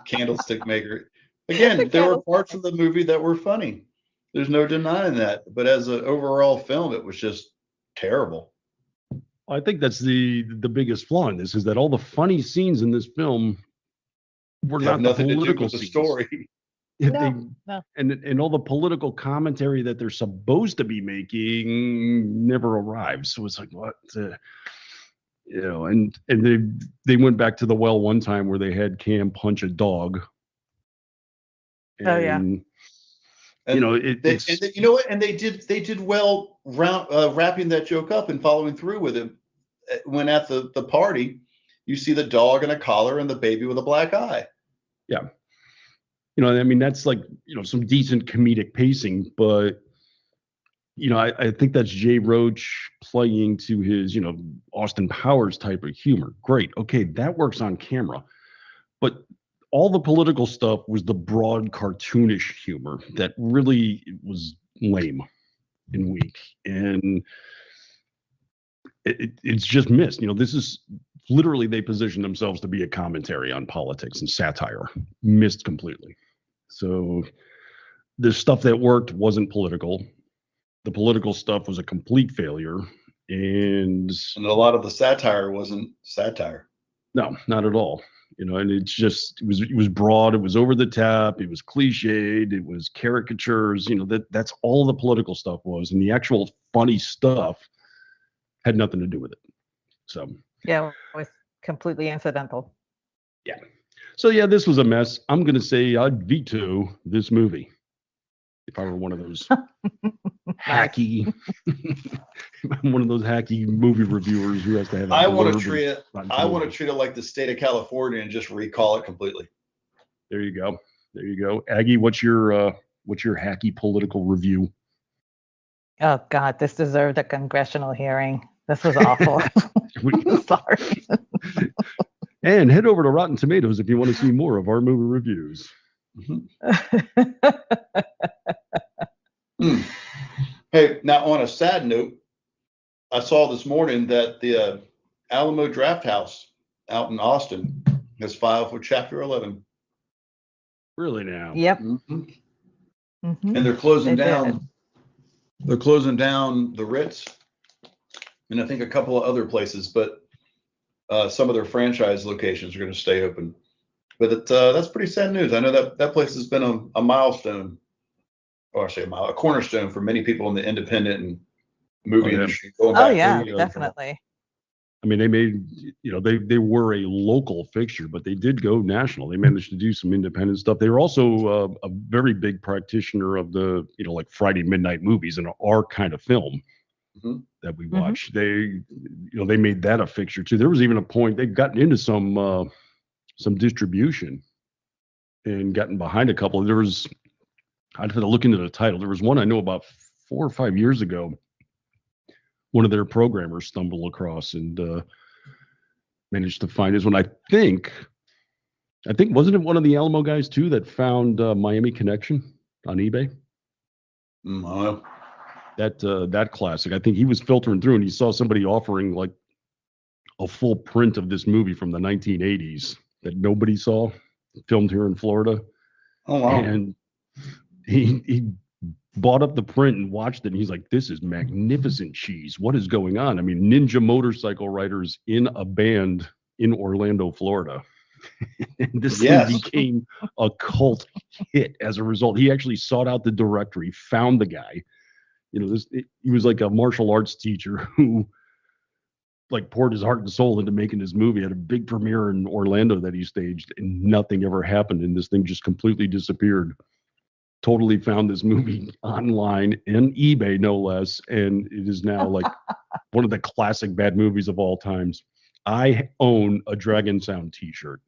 [SPEAKER 5] Candlestick maker. Again, there were parts of the movie that were funny. There's no denying that. But as an overall film, it was just terrible.
[SPEAKER 4] I think that's the biggest flaw in this is that all the funny scenes in this film were
[SPEAKER 5] Have
[SPEAKER 4] not
[SPEAKER 5] nothing
[SPEAKER 4] the
[SPEAKER 5] to do
[SPEAKER 4] political
[SPEAKER 5] with the
[SPEAKER 4] scenes.
[SPEAKER 5] story.
[SPEAKER 6] No.
[SPEAKER 4] And all the political commentary that they're supposed to be making never arrives. So it's like what and they went back to the well one time where they had Cam punch a dog.
[SPEAKER 6] Oh, yeah.
[SPEAKER 5] And
[SPEAKER 4] you know,
[SPEAKER 5] you know what? And they did well wrapping that joke up and following through with it. When at the party, you see the dog in a collar and the baby with a black eye.
[SPEAKER 4] Yeah. I mean, that's like, some decent comedic pacing, but, I think that's Jay Roach playing to his, Austin Powers type of humor. Great. Okay. That works on camera. But all the political stuff was the broad cartoonish humor that really was lame and weak. And it's just missed. This is literally, they position themselves to be a commentary on politics and satire, missed completely. So the stuff that worked wasn't political. The political stuff was a complete failure. And
[SPEAKER 5] a lot of the satire wasn't satire.
[SPEAKER 4] No, not at all. And it was broad, it was over the top, it was cliched, it was caricatures, that's all the political stuff was. And the actual funny stuff had nothing to do with it. So
[SPEAKER 6] yeah, it was completely incidental.
[SPEAKER 4] Yeah. So yeah, this was a mess. I'm gonna say I'd veto this movie if I were one of those hacky one of those hacky movie reviewers who has to have
[SPEAKER 5] I want to treat it like the state of California and just recall it completely.
[SPEAKER 4] There you go. Aggie, what's your hacky political review?
[SPEAKER 6] Oh God, this deserved a congressional hearing. This was awful. Sorry.
[SPEAKER 4] And head over to Rotten Tomatoes if you want to see more of our movie reviews.
[SPEAKER 5] Hey, now on a sad note, I saw this morning that the Alamo Drafthouse out in Austin has filed for Chapter 11.
[SPEAKER 4] Really now?
[SPEAKER 6] Yep.
[SPEAKER 5] Mm-hmm.
[SPEAKER 6] Mm-hmm.
[SPEAKER 5] And they're closing down. They're closing down the Ritz, and I think a couple of other places, but some of their franchise locations are going to stay open. But that's pretty sad news. I know that place has been a milestone, or I say a cornerstone for many people in the independent and movie industry.
[SPEAKER 6] Definitely.
[SPEAKER 4] I mean, they made, they were a local fixture, but they did go national. They managed to do some independent stuff. They were also a very big practitioner of the, like Friday midnight movies and our kind of film that we watch. They made that a fixture too. There was even a point they've gotten into some distribution and gotten behind a couple. I'd have to look into the title. There was one I know about 4 or 5 years ago. One of their programmers stumbled across and managed to find this one. I think wasn't it one of the Alamo guys too that found Miami Connection on eBay? That classic. I think he was filtering through and he saw somebody offering like a full print of this movie from the 1980s that nobody saw, filmed here in Florida.
[SPEAKER 5] Oh wow!
[SPEAKER 4] And he bought up the print and watched it, and he's like, "This is magnificent cheese. What is going on?" I mean, Ninja motorcycle riders in a band in Orlando, Florida. And this thing became a cult hit as a result. He actually sought out the directory, found the guy. He was like a martial arts teacher who like poured his heart and soul into making this movie. Had a big premiere in Orlando that he staged, and nothing ever happened, and this thing just completely disappeared. totally found this movie online and eBay, no less, and it is now like one of the classic bad movies of all times. I own a Dragon Sound T-shirt.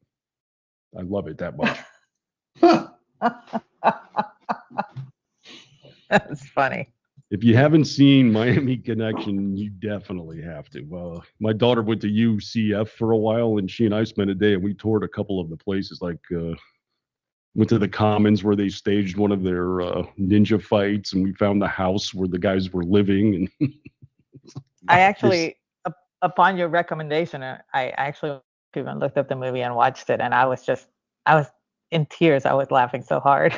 [SPEAKER 4] I love it that much.
[SPEAKER 6] That's funny.
[SPEAKER 4] If you haven't seen Miami Connection, you definitely have to. My daughter went to UCF for a while, and she and I spent a day, and we toured a couple of the places, like went to the Commons where they staged one of their ninja fights, and we found the house where the guys were living. And
[SPEAKER 6] I actually, upon your recommendation, I actually even looked up the movie and watched it, and I was in tears. I was laughing so hard.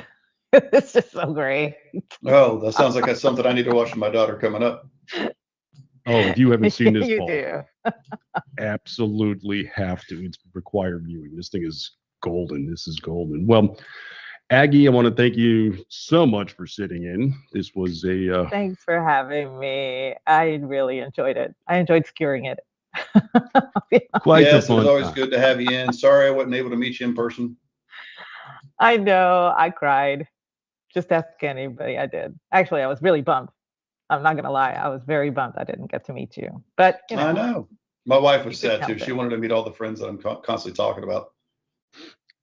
[SPEAKER 6] It's just so great.
[SPEAKER 5] Oh, that sounds like that's something I need to watch with my daughter coming up.
[SPEAKER 4] Oh, if you haven't seen this,
[SPEAKER 6] You
[SPEAKER 4] Paul,
[SPEAKER 6] do.
[SPEAKER 4] absolutely have to. It's required viewing. This thing is golden. This is golden. Well, Aggie, I want to thank you so much for sitting in. This was a
[SPEAKER 6] Thanks for having me. I really enjoyed it. I enjoyed skewering it.
[SPEAKER 4] quite
[SPEAKER 5] Yes,
[SPEAKER 4] the
[SPEAKER 5] it was
[SPEAKER 4] fun
[SPEAKER 5] always
[SPEAKER 4] time.
[SPEAKER 5] good to have you in. Sorry I wasn't able to meet you in person.
[SPEAKER 6] I know. I cried. Just ask anybody. I did. Actually, I was really bummed. I'm not gonna lie. I was very bummed I didn't get to meet you. But you know,
[SPEAKER 5] I know. My wife was
[SPEAKER 6] You can
[SPEAKER 5] sad too.
[SPEAKER 6] help
[SPEAKER 5] She
[SPEAKER 6] it.
[SPEAKER 5] wanted to meet all the friends that I'm constantly talking about.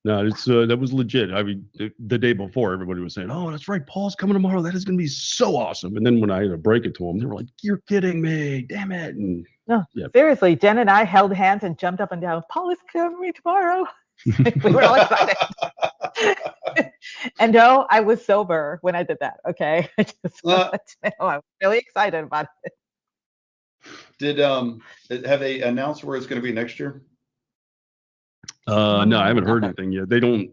[SPEAKER 4] No, it's that was legit. I mean, the day before, everybody was saying, "Oh, that's right, Paul's coming tomorrow. That is going to be so awesome." And then when I had to break it to them, they were like, "You're kidding me! Damn it!" And
[SPEAKER 6] no,
[SPEAKER 4] yeah.
[SPEAKER 6] seriously, Jen and I held hands and jumped up and down. Paul is coming tomorrow. We were all excited. And no, I was sober when I did that. Okay, I just wanted to know I was really excited about it.
[SPEAKER 5] Did have they announced where it's going to be next year?
[SPEAKER 4] No, I haven't heard anything yet. They don't.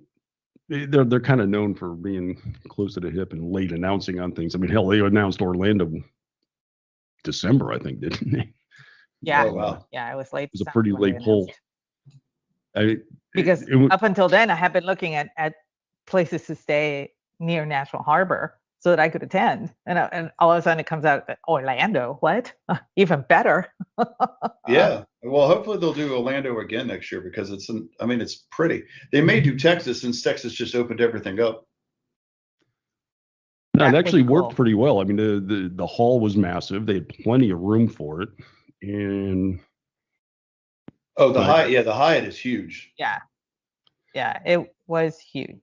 [SPEAKER 4] They're kind of known for being close to the hip and late announcing on things. I mean, hell, they announced Orlando December, I think, didn't they?
[SPEAKER 6] Yeah,
[SPEAKER 5] Oh, wow.
[SPEAKER 6] yeah, it was late.
[SPEAKER 4] It was a
[SPEAKER 6] December
[SPEAKER 4] pretty
[SPEAKER 6] when they
[SPEAKER 4] late poll.
[SPEAKER 6] announced. Because up until then, I had been looking at places to stay near National Harbor so that I could attend. And all of a sudden it comes out that Orlando, what? Even better.
[SPEAKER 5] Yeah. Well, hopefully they'll do Orlando again next year because it's pretty. They may do Texas since Texas just opened everything up.
[SPEAKER 4] No, it
[SPEAKER 6] That
[SPEAKER 4] actually
[SPEAKER 6] was
[SPEAKER 4] worked
[SPEAKER 6] cool.
[SPEAKER 4] pretty well. I mean, the hall was massive. They had plenty of room for it, and
[SPEAKER 5] Oh, the
[SPEAKER 4] Right.
[SPEAKER 5] Hyatt. Yeah, the Hyatt is huge.
[SPEAKER 6] Yeah. Yeah, it was huge.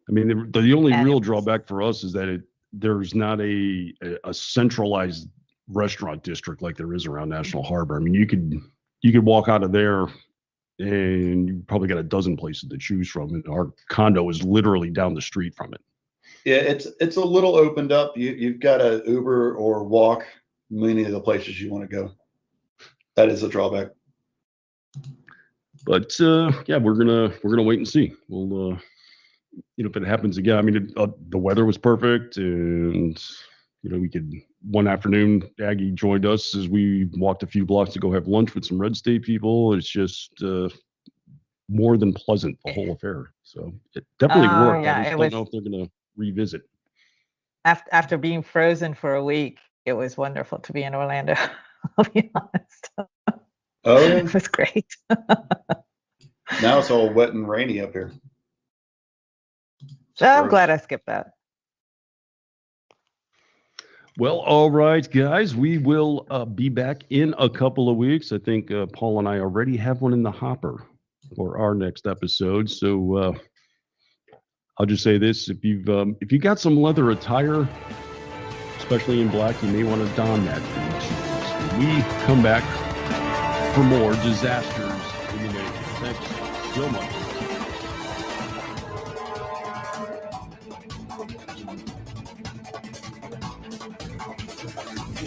[SPEAKER 4] I mean, the only
[SPEAKER 6] And
[SPEAKER 4] real
[SPEAKER 6] it was-
[SPEAKER 4] drawback for us is that there's not a centralized restaurant district like there is around National Harbor. I mean, you could walk out of there and you probably got a dozen places to choose from. And our condo is literally down the street from it.
[SPEAKER 5] Yeah, it's a little opened up. You've got to Uber or walk many of the places you want to go. That is a drawback.
[SPEAKER 4] But yeah, we're gonna wait and see. We'll if it happens again. I mean, the weather was perfect, and we could. One afternoon, Aggie joined us as we walked a few blocks to go have lunch with some Red State people. It's just more than pleasant, the whole affair. So it definitely worked.
[SPEAKER 6] yeah,
[SPEAKER 4] I just
[SPEAKER 6] it
[SPEAKER 4] don't
[SPEAKER 6] was-
[SPEAKER 4] know if they're gonna revisit.
[SPEAKER 6] After being frozen for a week, it was wonderful to be in Orlando. I'll be honest.
[SPEAKER 5] Oh, yeah.
[SPEAKER 6] It was great.
[SPEAKER 5] Now it's all wet and rainy up here.
[SPEAKER 6] So I'm
[SPEAKER 5] Gross.
[SPEAKER 6] glad I skipped that.
[SPEAKER 4] Well, all right, guys, we will be back in a couple of weeks. I think Paul and I already have one in the hopper for our next episode. So I'll just say this: if you got some leather attire, especially in black, you may want to don that. When we come back for more disasters in the making. Thanks so much.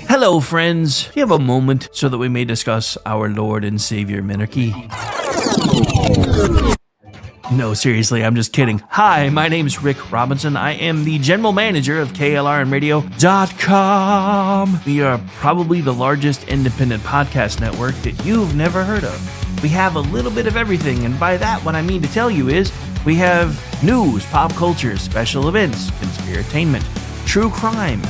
[SPEAKER 1] Hello, friends. Do you have a moment so that we may discuss our Lord and Savior Minarchy? No, seriously, I'm just kidding. Hi, my name's Rick Robinson. I am the general manager of KLRNradio.com. We are probably the largest independent podcast network that you've never heard of. We have a little bit of everything, and by that, what I mean to tell you is we have news, pop culture, special events, conspiratainment, true crime,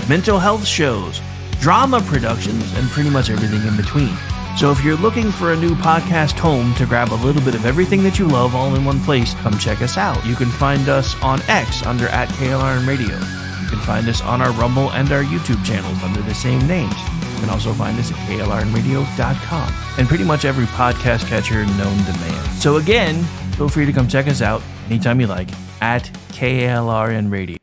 [SPEAKER 1] mental health shows, drama productions, and pretty much everything in between. So if you're looking for a new podcast home to grab a little bit of everything that you love all in one place, come check us out. You can find us on X under @KLRN Radio. You can find us on our Rumble and our YouTube channels under the same names. You can also find us at klrnradio.com and pretty much every podcast catcher known to man. So again, feel free to come check us out anytime you like at KLRN Radio.